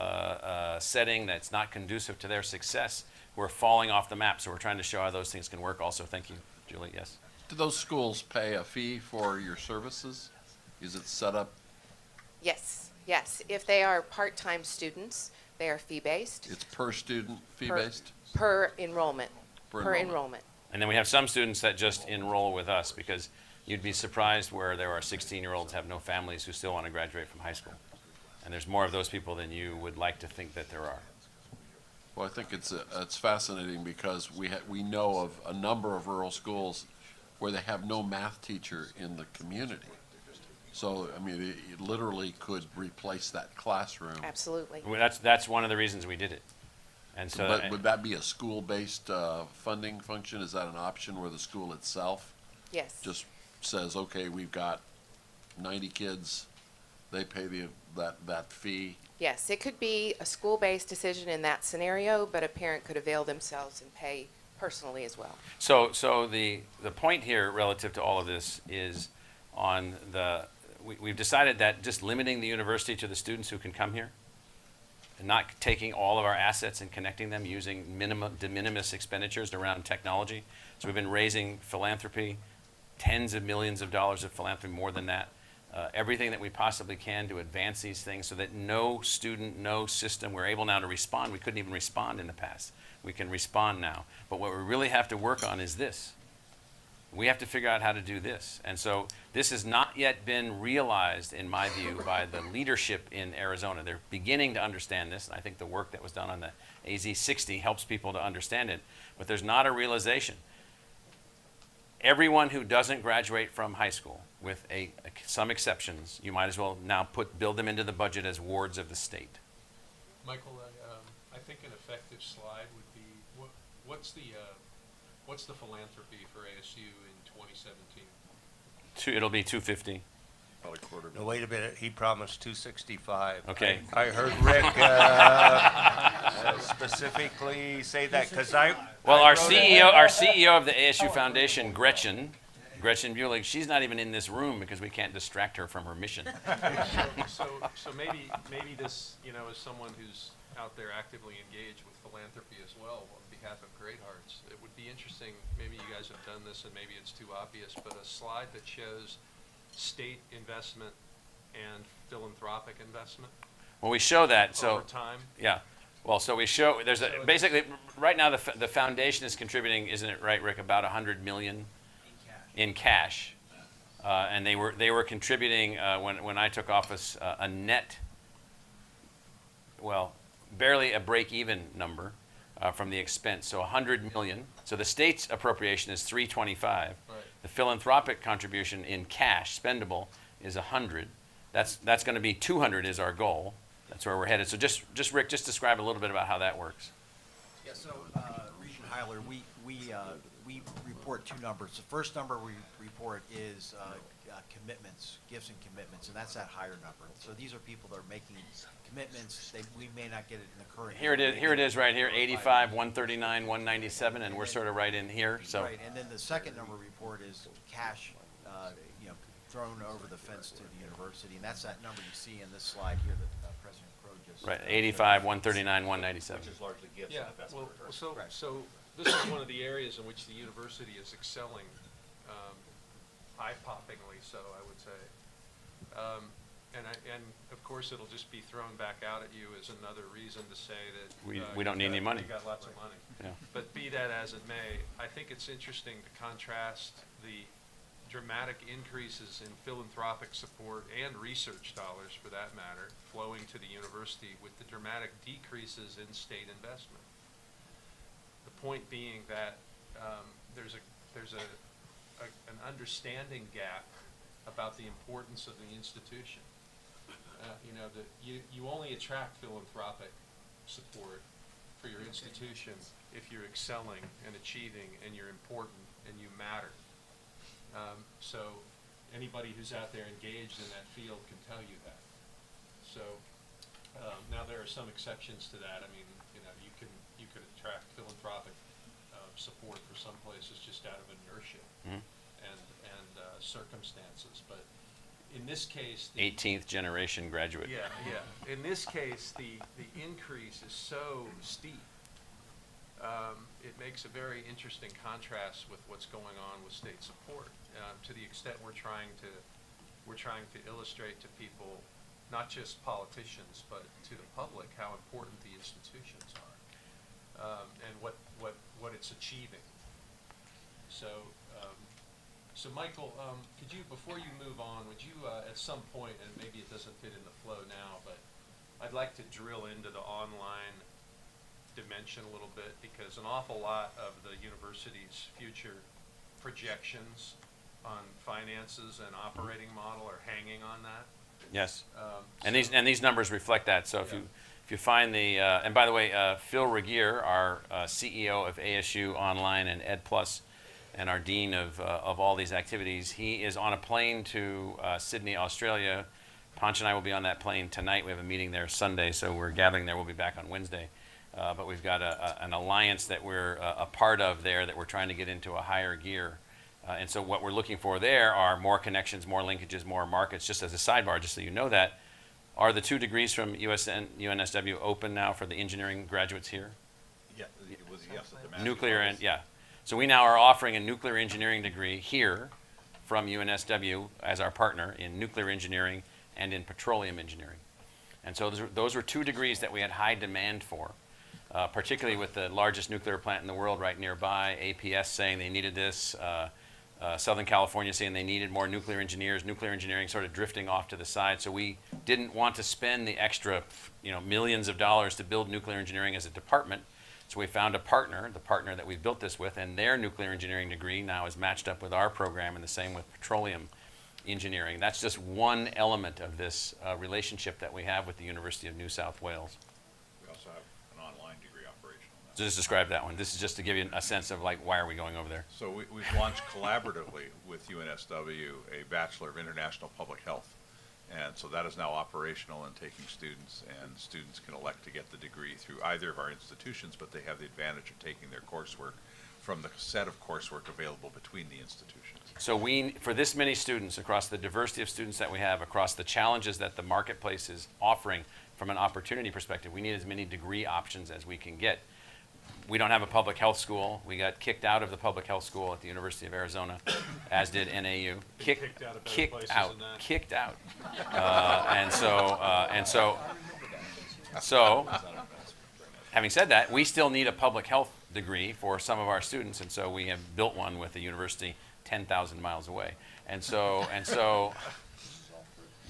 setting that's not conducive to their success, who are falling off the map. So we're trying to show how those things can work also. Thank you, Julie, yes. Do those schools pay a fee for your services? Is it set up? Yes, yes. If they are part-time students, they are fee-based. It's per student, fee-based? Per enrollment. Per Per enrollment. enrollment. And then we have some students that just enroll with us, because you'd be surprised where there are 16-year-olds have no families who still want to graduate from high school. And there's more of those people than you would like to think that there are. Well, I think it's fascinating because we know of a number of rural schools where they have no math teacher in the community. So, I mean, it literally could replace that classroom. Absolutely. Well, that's one of the reasons we did it. And so, But would that be a school-based funding function? Is that an option where the school itself Yes. just says, okay, we've got 90 kids, they pay that fee? Yes, it could be a school-based decision in that scenario, but a parent could avail themselves and pay personally as well. So the point here relative to all of this is on we've decided that just limiting the university to the students who can come here and not taking all of our assets and connecting them using de minimis expenditures around technology. So we've been raising philanthropy, tens of millions of dollars of philanthropy, more than that. Everything that we possibly can to advance these things so that no student, no system, we're able now to respond. We couldn't even respond in the past. We can respond now. But what we really have to work on is this. We have to figure out how to do this. And so this has not yet been realized, in my view, by the leadership in Arizona. They're beginning to understand this, and I think the work that was done on the AZ 60 helps people to understand it, but there's not a realization. Everyone who doesn't graduate from high school, with some exceptions, you might as well now build them into the budget as wards of the state. Michael, I think an effective slide would be, what's the philanthropy for ASU in 2017? It'll be 250. Probably quarter No, wait a minute, he promised 265. Okay. I heard Rick specifically say that, because Well, our CEO of the ASU Foundation, Gretchen Buehling, she's not even in this room because we can't distract her from her mission. So maybe this, as someone who's out there actively engaged with philanthropy as well, on behalf of Great Hearts, it would be interesting, maybe you guys have done this and maybe it's too obvious, but a slide that shows state investment and philanthropic investment Well, we show that, so. over time. Yeah. Well, so we show, basically, right now, the foundation is contributing, isn't it right, Rick, about $100 million in cash. And they were contributing, when I took office, a net, well, barely a break-even number from the expense, so $100 million. So the state's appropriation is $325. Right. The philanthropic contribution in cash, spendable, is $100. That's going to be $200 is our goal. That's where we're headed. So just Rick, just describe a little bit about how that works. Yeah, so, Regent Heiler, we report two numbers. The first number we report is commitments, gifts and commitments, and that's that higher number. So these are people that are making commitments. We may not get it in the current. Here it is right here, 85, 139, 197, and we're sort of right in here, so. Right, and then the second number report is cash, thrown over the fence to the university, and that's that number you see in this slide here that President Crow just. Right, 85, 139, 197. Which is largely gifts Yeah, and investment. well, so this is one of the areas in which the university is excelling, eye-poppingly so, I would say. And of course, it'll just be thrown back out at you as another reason to say that. We don't need any money. You got lots of money. Yeah. But be that as it may, I think it's interesting to contrast the dramatic increases in philanthropic support and research dollars, for that matter, flowing to the university with the dramatic decreases in state investment. The point being that there's a understanding gap about the importance of the institution. You only attract philanthropic support for your institution if you're excelling and achieving and you're important and you matter. So anybody who's out there engaged in that field can tell you that. So now there are some exceptions to that. I mean, you could attract philanthropic support for some places just out of inertia and circumstances, but in this case, 18th generation graduate. Yeah. In this case, the increase is so steep. It makes a very interesting contrast with what's going on with state support. To the extent we're trying to illustrate to people, not just politicians, but to the public, how important the institutions are and what it's achieving. So Michael, could you, before you move on, would you at some point, and maybe it doesn't fit in the flow now, but I'd like to drill into the online dimension a little bit, because an awful lot of the university's future projections on finances and operating model are hanging on that. Yes. And these numbers reflect that. So if you find the and by the way, Phil Regier, our CEO of ASU Online and Ed Plus, and our dean of all these activities, he is on a plane to Sydney, Australia. Ponch and I will be on that plane tonight. We have a meeting there Sunday, so we're gathering there. We'll be back on Wednesday. But we've got an alliance that we're a part of there that we're trying to get into a higher gear. And so what we're looking for there are more connections, more linkages, more markets. Just as a sidebar, just so you know that, are the 2 degrees from UNSW open now for the engineering graduates here? Yeah, it was yes at the Massey Nuclear levels. and, yeah. So we now are offering a nuclear engineering degree here from UNSW as our partner in nuclear engineering and in petroleum engineering. And so those were 2 degrees that we had high demand for, particularly with the largest nuclear plant in the world right nearby, APS saying they needed this, Southern California saying they needed more nuclear engineers, nuclear engineering sort of drifting off to the side. So we didn't want to spend the extra, millions of dollars to build nuclear engineering as a department. So we found a partner, the partner that we built this with, and their nuclear engineering degree now is matched up with our program, and the same with petroleum engineering. That's just one element of this relationship that we have with the University of New South Wales. We also have an online degree operational now. So just describe that one. This is just to give you a sense of why are we going over there? So we've launched collaboratively with UNSW a Bachelor of International Public Health. And so that is now operational and taking students, and students can elect to get the degree through either of our institutions, but they have the advantage of taking their coursework from the set of coursework available between the institutions. So for this many students, across the diversity of students that we have, across the challenges that the marketplace is offering from an opportunity perspective, we need as many degree options as we can get. We don't have a public health school. We got kicked out of the public health school at the University of Arizona, as did NAU. Kicked out of better places than that. Kicked out. So, having said that, we still need a public health degree for some of our students, and so we have built one with a university 10,000 miles away. And so,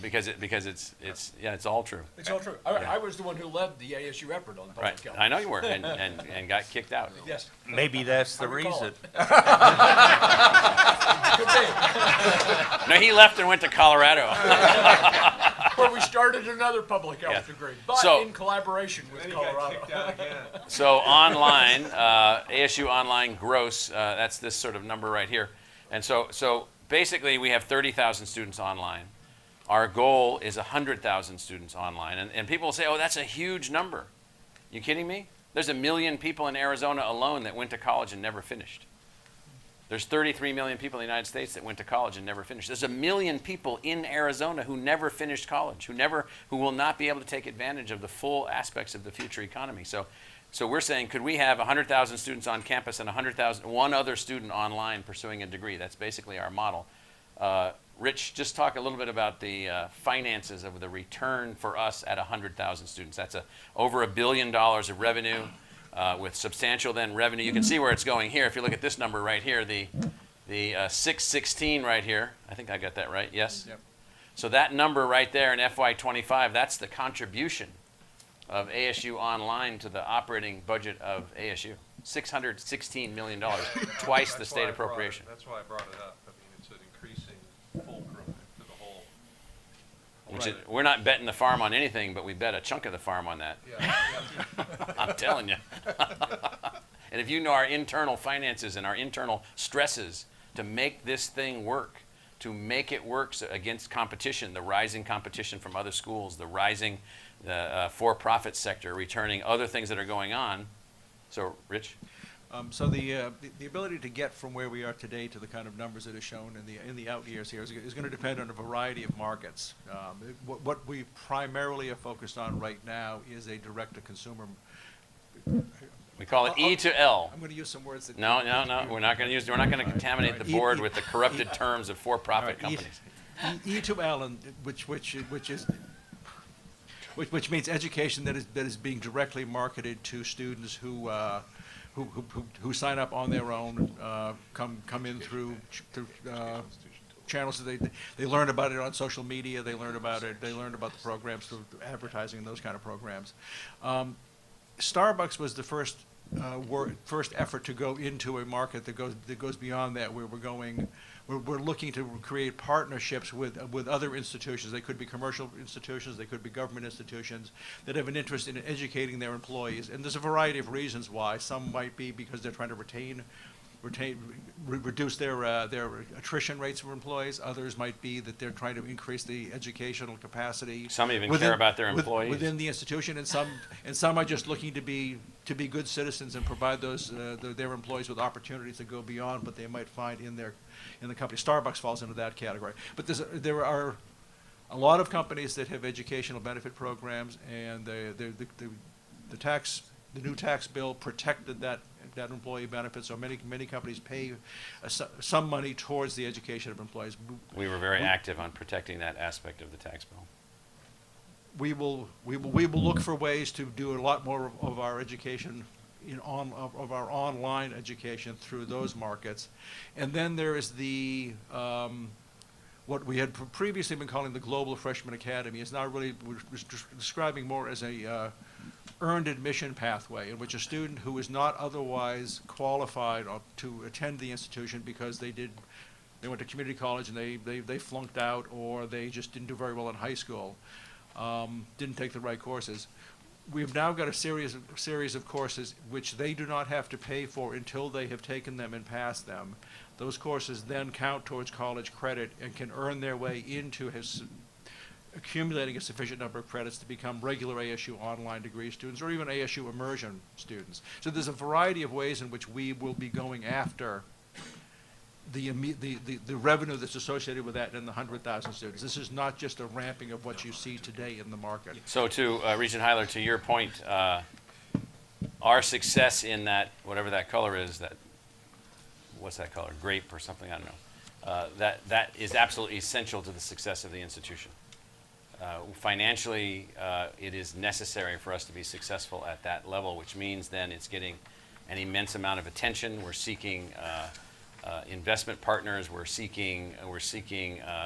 because it's all true. It's all true. I was the one who led the ASU effort on public Right, health. I know you were, and got kicked out. Yes. Maybe that's the I recall reason. it. Could be. No, he left and went to Colorado. Where we started another public health Yeah. degree, but So- in collaboration with Then he got Colorado. kicked out again. So online, ASU online gross, that's this sort of number right here. And so basically we have 30,000 students online. Our goal is 100,000 students online. And people will say, oh, that's a huge number. You kidding me? There's 1 million people in Arizona alone that went to college and never finished. There's 33 million people in the United States that went to college and never finished. There's 1 million people in Arizona who never finished college, who will not be able to take advantage of the full aspects of the future economy. So we're saying, could we have 100,000 students on campus and 1 other student online pursuing a degree? That's basically our model. Rich, just talk a little bit about the finances of the return for us at 100,000 students. That's over $1 billion of revenue with substantial then revenue. You can see where it's going here. If you look at this number right here, the 616 right here. I think I got that right. Yes. Yep. So that number right there in FY25, that's the contribution of ASU Online to the operating budget of ASU. $616 million, twice the state appropriation. That's why I brought it up. I mean, Which is, we're not betting the farm on anything, but we bet a chunk of the farm on that. I'm telling you. And if you know our internal finances and our internal stresses to make this thing work, to make it work against competition, the rising competition from other schools, the rising for-profit sector, returning other things that are going on. So, Rich? So the ability to get from where we are today to the kind of numbers that are shown in the out years here is going to depend on a variety of markets. What we primarily are focused on right now is a direct-to-consumer. We call it E to L. I'm going to use some words that. No, we're not going to use. We're not going to contaminate the board with the corrupted terms of for-profit companies. E to L, and which means education that is being directly marketed to students who sign up on their own, come in through channels that they learn about it on social media. They learn about it. They learn about the programs through advertising and those kind of programs. Starbucks was the first effort to go into a market that goes beyond that, where we're looking to create partnerships with other institutions. They could be commercial institutions, they could be government institutions that have an interest in educating their employees. And there's a variety of reasons why. Some might be because they're trying to reduce their attrition rates for employees. Others might be that they're trying to increase the educational capacity. Some even care about their employees within the institution, and some are just looking to be good citizens and provide their employees with opportunities that go beyond what they might find in the company. Starbucks falls into that category. But there are a lot of companies that have educational benefit programs, and the new tax bill protected that employee benefit, so many companies pay some money towards the education of employees. We were very active on protecting that aspect of the tax bill. We will look for ways to do a lot more of our education of our online education through those markets. And then there is what we had previously been calling the Global Freshman Academy is now really we're describing more as a earned admission pathway, in which a student who is not otherwise qualified to attend the institution because they went to community college and they flunked out, or they just didn't do very well in high school, didn't take the right courses. We've now got a series of courses which they do not have to pay for until they have taken them and passed them. Those courses then count towards college credit and can earn their way into accumulating a sufficient number of credits to become regular ASU online degree students, or even ASU immersion students. So there's a variety of ways in which we will be going after the revenue that's associated with that and the 100,000 students. This is not just a ramping of what you see today in the market. So to Regent Heiler, to your point, our success in that, whatever that color is, what's that color, grape or something, I don't know, that is absolutely essential to the success of the institution. Financially, it is necessary for us to be successful at that level, which means then it's getting an immense amount of attention. We're seeking investment partners. We're seeking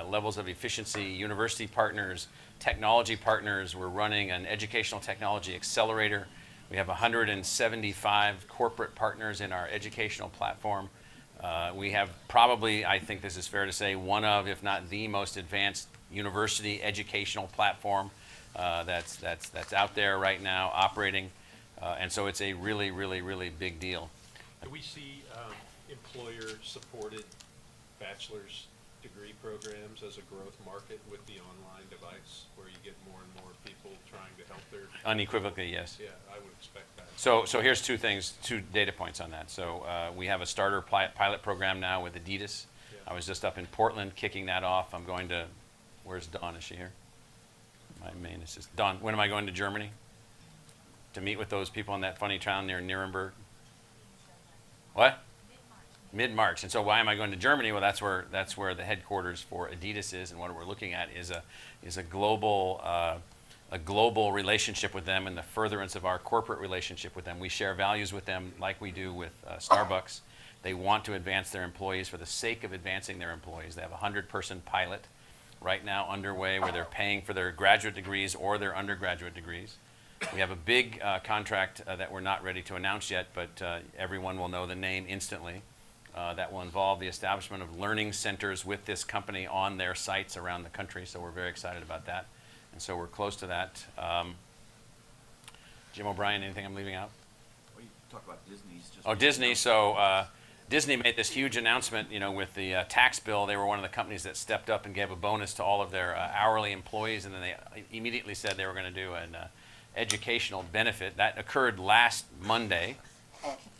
levels of efficiency, university partners, technology partners. We're running an educational technology accelerator. We have 175 corporate partners in our educational platform. We have probably, I think this is fair to say, one of, if not the most advanced university educational platform that's out there right now operating. And so it's a really, really, really big deal. Do we see employer-supported bachelor's degree programs as a growth market with the online device, where you get more and more people trying to help their... Unequivocally, yes. Yeah, I would expect that. So here's two data points on that. So we have a starter pilot program now with Adidas. Yeah. I was just up in Portland kicking that off. I'm going to, where's Dawn? Is she here? My main assistant. Dawn, when am I going to Germany? To meet with those people in that funny town near Nuremberg? What? Mid-March. And so why am I going to Germany? Well, that's where the headquarters for Adidas is, and what we're looking at is a global relationship with them and the furtherance of our corporate relationship with them. We share values with them like we do with Starbucks. They want to advance their employees for the sake of advancing their employees. They have a 100-person pilot right now underway where they're paying for their graduate degrees or their undergraduate degrees. We have a big contract that we're not ready to announce yet, but everyone will know the name instantly. That will involve the establishment of learning centers with this company on their sites around the country, so we're very excited about that. And so we're close to that. Jim O'Brien, anything I'm leaving out? Well, you talk about Disney's just. Oh, Disney. So Disney made this huge announcement, with the tax bill. They were one of the companies that stepped up and gave a bonus to all of their hourly employees, and then they immediately said they were going to do an educational benefit. That occurred last Monday.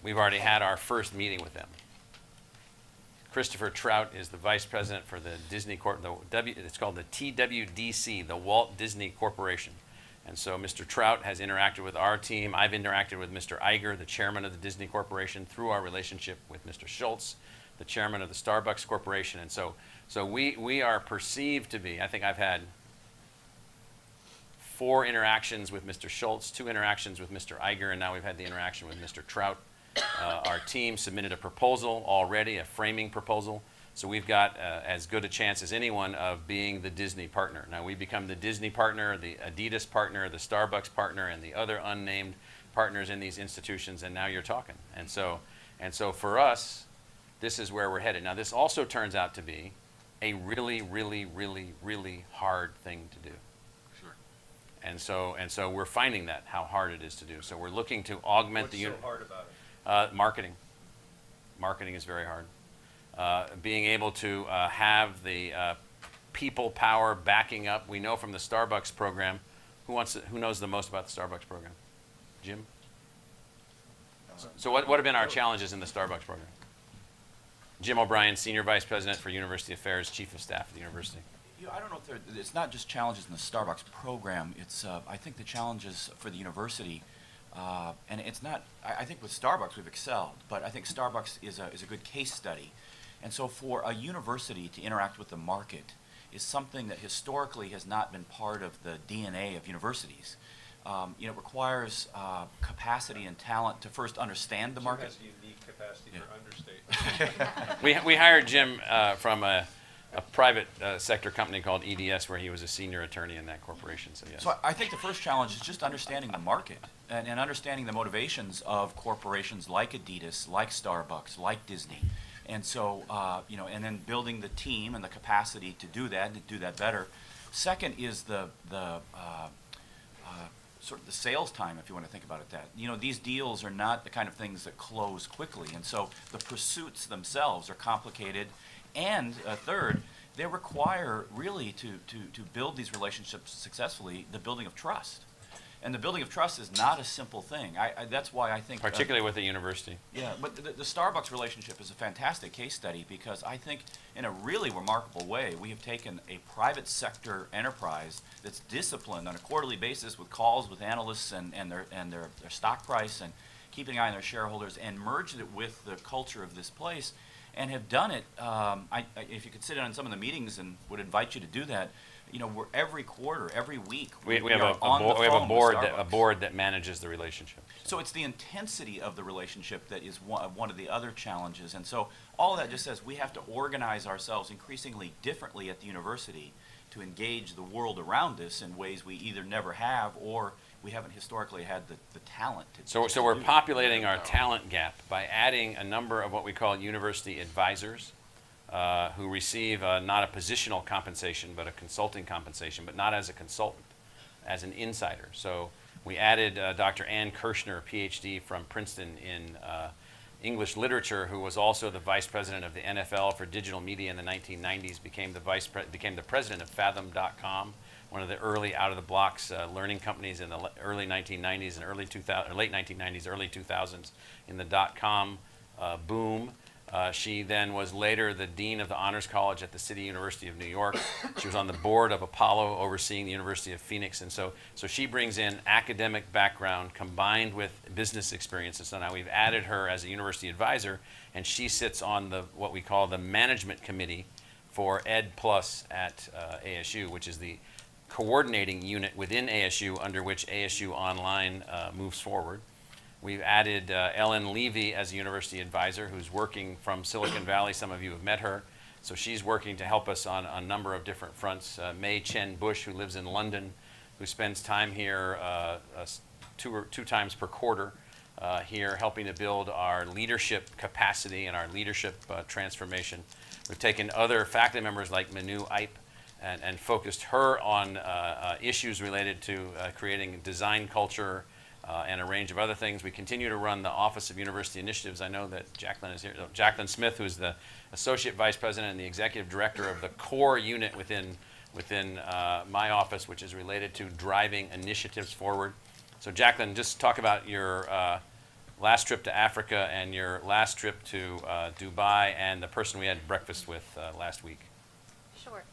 We've already had our first meeting with them. Christopher Trout is the vice president for the Disney it's called the TWDC, the Walt Disney Corporation. And so Mr. Trout has interacted with our team. I've interacted with Mr. Iger, the chairman of the Disney Corporation, through our relationship with Mr. Schultz, the chairman of the Starbucks Corporation. And so we are perceived to be, I think I've had 4 interactions with Mr. Schultz, 2 interactions with Mr. Iger, and now we've had the interaction with Mr. Trout. Our team submitted a proposal already, a framing proposal. So we've got as good a chance as anyone of being the Disney partner. Now we become the Disney partner, the Adidas partner, the Starbucks partner, and the other unnamed partners in these institutions, and now you're talking. And so for us, this is where we're headed. Now this also turns out to be a really, really, really, really hard thing to do. Sure. And so we're finding that, how hard it is to do. So we're looking to augment What's the so hard about it? marketing. Marketing is very hard. Being able to have the people power backing up. We know from the Starbucks program, who knows the most about the Starbucks program? Jim? So what have been our challenges in the Starbucks program? Jim O'Brien, Senior Vice President for University Affairs, Chief of Staff at the university. I don't know if it's not just challenges in the Starbucks program. It's I think the challenges for the university, and it's not. I think with Starbucks we've excelled, but I think Starbucks is a good case study, and so for a university to interact with the market is something that historically has not been part of the DNA of universities. It requires capacity and talent to first understand the market. Jim has a unique capacity for understatement. We hired Jim from a private sector company called EDS, where he was a senior attorney in that corporation. So yes. So I think the first challenge is just understanding the market and understanding the motivations of corporations like Adidas, like Starbucks, like Disney. And so, and then building the team and the capacity to do that and to do that better. Second is the sort of the sales time, if you want to think about it that. These deals are not the kind of things that close quickly. And so the pursuits themselves are complicated. And third, they require really to build these relationships successfully, the building of trust. And the building of trust is not a simple thing. That's why I think... Particularly with the university. Yeah, but the Starbucks relationship is a fantastic case study because I think in a really remarkable way, we have taken a private sector enterprise that's disciplined on a quarterly basis with calls with analysts and their stock price and keeping an eye on their shareholders and merged it with the culture of this place and have done it. If you could sit in on some of the meetings and would invite you to do that, we're every quarter, every week, we have a board that manages the relationship. So it's the intensity of the relationship that is one of the other challenges. And so all of that just says we have to organize ourselves increasingly differently at the university to engage the world around us in ways we either never have or we haven't historically had the talent to So we're do. populating our talent gap by adding a number of what we call university advisors, who receive not a positional compensation, but a consulting compensation, but not as a consultant, as an insider. So we added Dr. Ann Kirshner, PhD from Princeton in English literature, who was also the vice president of the NFL for digital media in the 1990s, became the president of Fathom.com, one of the early out-of-the-blocks learning companies in the early 1990s and late 1990s, early 2000s in the dot-com boom. She then was later the dean of the Honors College at the City University of New York. She was on the board of Apollo, overseeing the University of Phoenix. And so she brings in academic background combined with business experiences. So now we've added her as a university advisor, and she sits on what we call the management committee for Ed Plus at ASU, which is the coordinating unit within ASU under which ASU Online moves forward. We've added Ellen Levy as a university advisor, who's working from Silicon Valley. Some of you have met her. So she's working to help us on a number of different fronts. May Chen Bush, who lives in London, who spends time here two times per quarter here, helping to build our leadership capacity and our leadership transformation. We've taken other faculty members like Manu Ipe and focused her on issues related to creating design culture and a range of other things. We continue to run the Office of University Initiatives. I know that Jacqueline is here. Jacqueline Smith, who's the Associate Vice President and the Executive Director of the core unit within my office, which is related to driving initiatives forward. So Jacqueline, just talk about your last trip to Africa and your last trip to Dubai and the person we had breakfast with last week. Sure.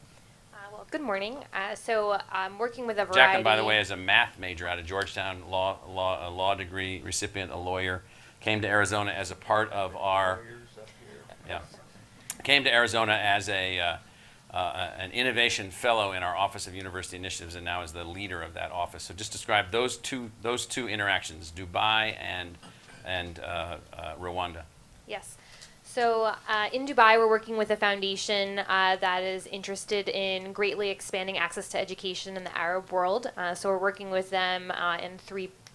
Well, good morning. So I'm working with a variety. Jacqueline, by the way, is a math major out of Georgetown, a law degree recipient, a lawyer, came to Arizona as a part of our, came to Arizona as an innovation fellow in our Office of University Initiatives, and now is the leader of that office. So just describe those two interactions, Dubai and Rwanda. Yes. So in Dubai, we're working with a foundation that is interested in greatly expanding access to education in the Arab world. So we're working with them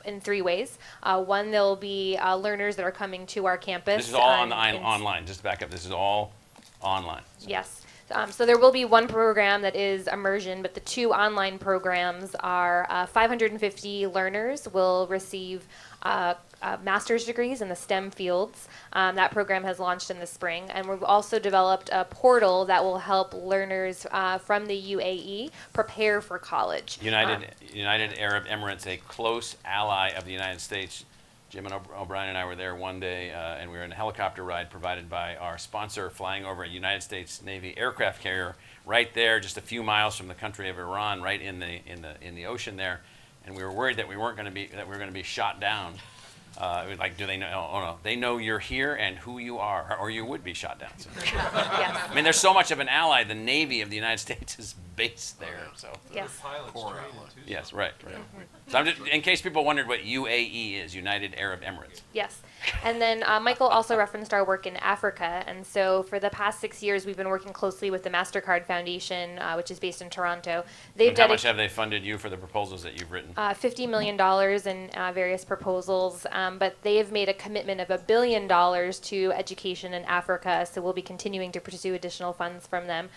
in three ways. One, there'll be learners that are coming to our campus. This is all online. Just back up. This is all online. So. Yes. So there will be one program that is immersion, but the two online programs are 550 learners will receive master's degrees in the STEM fields. That program has launched in the spring, and we've also developed a portal that will help learners from the UAE prepare for college. United Arab Emirates, a close ally of the United States. Jim and O'Brien and I were there one day, and we were in a helicopter ride provided by our sponsor, flying over a United States Navy aircraft carrier right there, just a few miles from the country of Iran, right in the ocean there. And we were worried that we were going to be shot down. Like, do they know? Oh no, they know you're here and who you are, or you would be shot down. So. Yes. I mean, there's so much of an ally. The Navy of the United States is based there. So. Yes. Pilots trained in Tucson. Yes, right. So I'm just, in case people wondered what UAE is, United Arab Emirates. Yes. And then Michael also referenced our work in Africa. And so for the past 6 years, we've been working closely with the MasterCard Foundation, which is based in Toronto. And how much have they funded you for the proposals that you've written? $50 million in various proposals. But they have made a commitment of $1 billion to education in Africa. So we'll be continuing to pursue additional funds from them.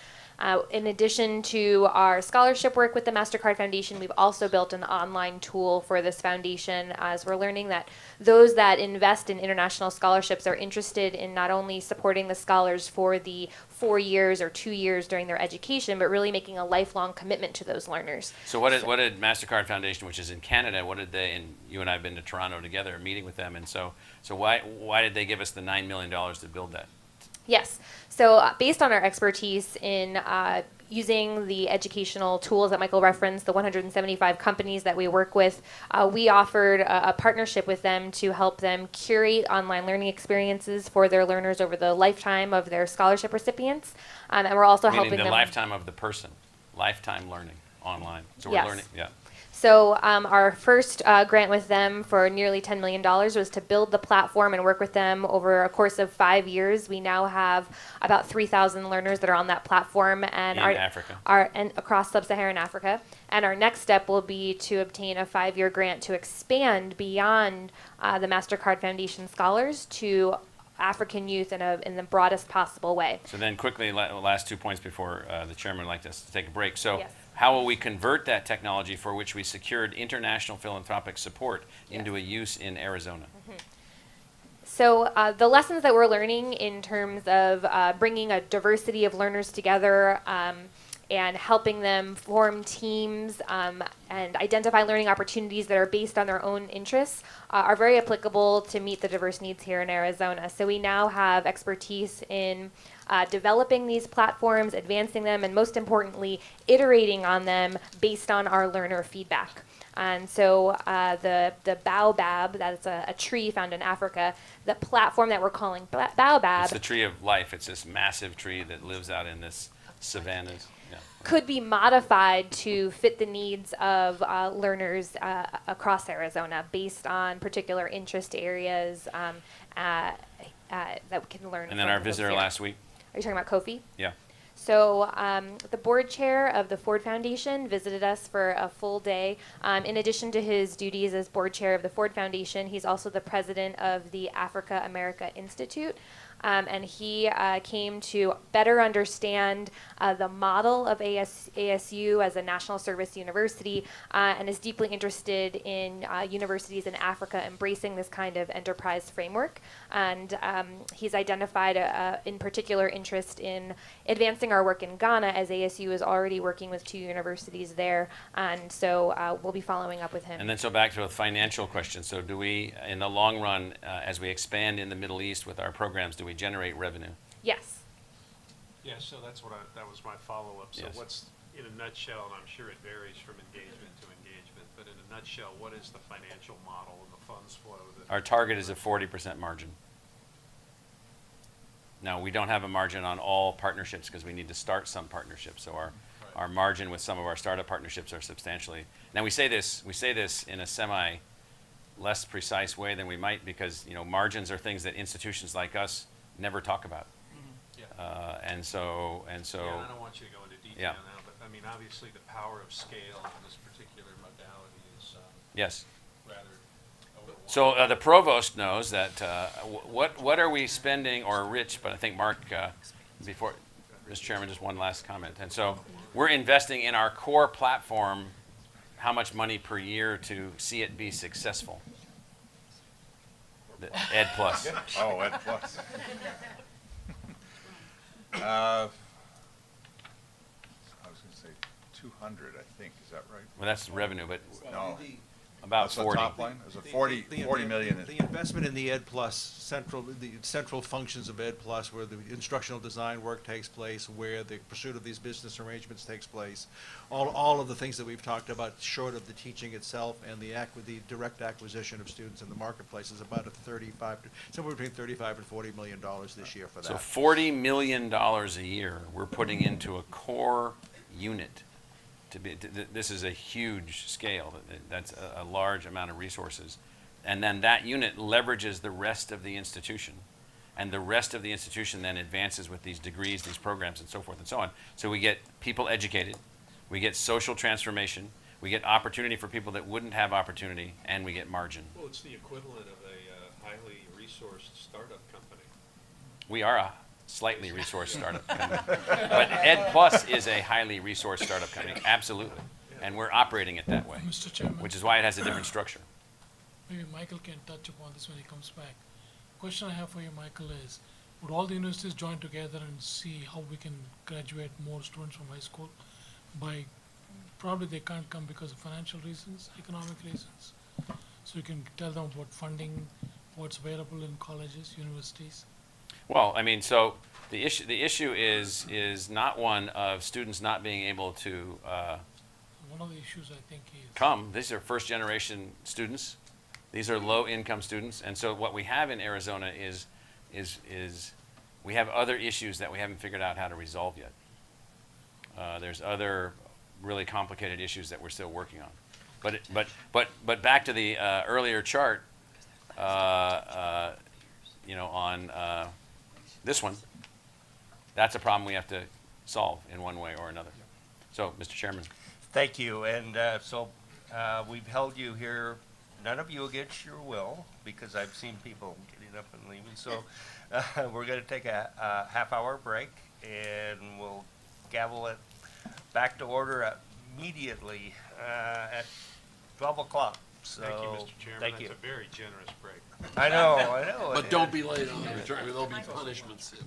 In addition to our scholarship work with the MasterCard Foundation, we've also built an online tool for this foundation, as we're learning that those that invest in international scholarships are interested in not only supporting the scholars for the 4 years or 2 years during their education, but really making a lifelong commitment to those learners. So what did MasterCard Foundation, which is in Canada, what did they, and you and I have been to Toronto together, meeting with them, and so why did they give us the $9 million to build that? Yes. So based on our expertise in using the educational tools that Michael referenced, the 175 companies that we work with, we offered a partnership with them to help them curate online learning experiences for their learners over the lifetime of their scholarship recipients. And we're also helping them. Meaning the lifetime of the person, lifetime learning online. So we're learning, yeah. So our first grant with them for nearly $10 million was to build the platform and work with them over a course of 5 years. We now have about 3,000 learners that are on that platform and Africa. And across sub-Saharan Africa. And our next step will be to obtain a 5-year grant to expand beyond the MasterCard Foundation scholars to African youth in the broadest possible way. So then quickly, last 2 points before the chairman would like us to take a break. So. Yes. How will we convert that technology for which we secured international philanthropic support into a use in Arizona? Mm-hmm. So the lessons that we're learning in terms of bringing a diversity of learners together and helping them form teams and identify learning opportunities that are based on their own interests are very applicable to meet the diverse needs here in Arizona. So we now have expertise in developing these platforms, advancing them, and most importantly, iterating on them based on our learner feedback. And so the baobab, that's a tree found in Africa, the platform that we're calling baobab. It's the tree of life. It's this massive tree that lives out in this savannas. Yeah. Could be modified to fit the needs of learners across Arizona based on particular interest areas that we can learn. And then our visitor last week. Are you talking about Kofi? Yeah. So the board chair of the Ford Foundation visited us for a full day. In addition to his duties as board chair of the Ford Foundation, he's also the president of the Africa America Institute. and he came to better understand the model of ASU as a national service university, and is deeply interested in universities in Africa embracing this kind of enterprise framework. And he's identified in particular interest in advancing our work in Ghana, as ASU is already working with 2 universities there, and so we'll be following up with him. And then so back to a financial question. So do we, in the long run, as we expand in the Middle East with our programs, do we generate revenue? Yes. Yeah, so that was my follow-up. So Yes. what's, in a nutshell, and I'm sure it varies from engagement to engagement, but in a nutshell, what is the financial model and the funds flow that? Our target is a 40% margin. Now, we don't have a margin on all partnerships because we need to start some partnerships. So our margin with some of our startup partnerships are substantially. Now we say this in a semi less precise way than we might, because margins are things that institutions like us never talk about. Yeah. And so. Yeah, and I don't want you to go into detail Yeah. now, but I mean, obviously the power of scale in this particular modality is Yes. rather overwhelming. So the provost knows that what are we spending, or Rich, but I think Mark, before, Mr. Chairman, just one last comment. And so we're investing in our core platform how much money per year to see it be successful? The Ed Plus. Oh, Ed Plus. I was going to say 200, I think. Is that right? Well, that's revenue, but No. about That's the 40. top line? Is it 40 million? The investment in the Ed Plus, the central functions of Ed Plus, where the instructional design work takes place, where the pursuit of these business arrangements takes place, all of the things that we've talked about, short of the teaching itself and the direct acquisition of students in the marketplace, is about somewhere between $35 and $40 million this year for that. So $40 million a year we're putting into a core unit. This is a huge scale. That's a large amount of resources. And then that unit leverages the rest of the institution. And the rest of the institution then advances with these degrees, these programs, and so forth and so on. So we get people educated, we get social transformation, we get opportunity for people that wouldn't have opportunity, and we get margin. Well, it's the equivalent of a highly resourced startup company. We are a slightly resourced startup company. But Ed Plus is a highly resourced startup company, absolutely. And we're operating it that way, Mr. Chairman. which is why it has a different structure. Maybe Michael can touch upon this when he comes back. Question I have for you, Michael, is would all the universities join together and see how we can graduate more students from high school? Probably they can't come because of financial reasons, economic reasons. So you can tell them about funding, what's available in colleges, universities. Well, I mean, so the issue is not one of students not being able to One of the issues I think is come. These are first generation students. These are low income students. And so what we have in Arizona is we have other issues that we haven't figured out how to resolve yet. There's other really complicated issues that we're still working on. But back to the earlier chart, on this one, that's a problem we have to solve in one way or another. So, Mr. Chairman. Thank you. And we've held you here, none of you against your will, because I've seen people getting up and leaving. So we're going to take a half-hour break, and we'll gavel it back to order immediately at 12 o'clock. So, Thank you, Mr. Chairman. Thank you. That's a very generous break. I know. But don't be late on the return. There'll be punishments if.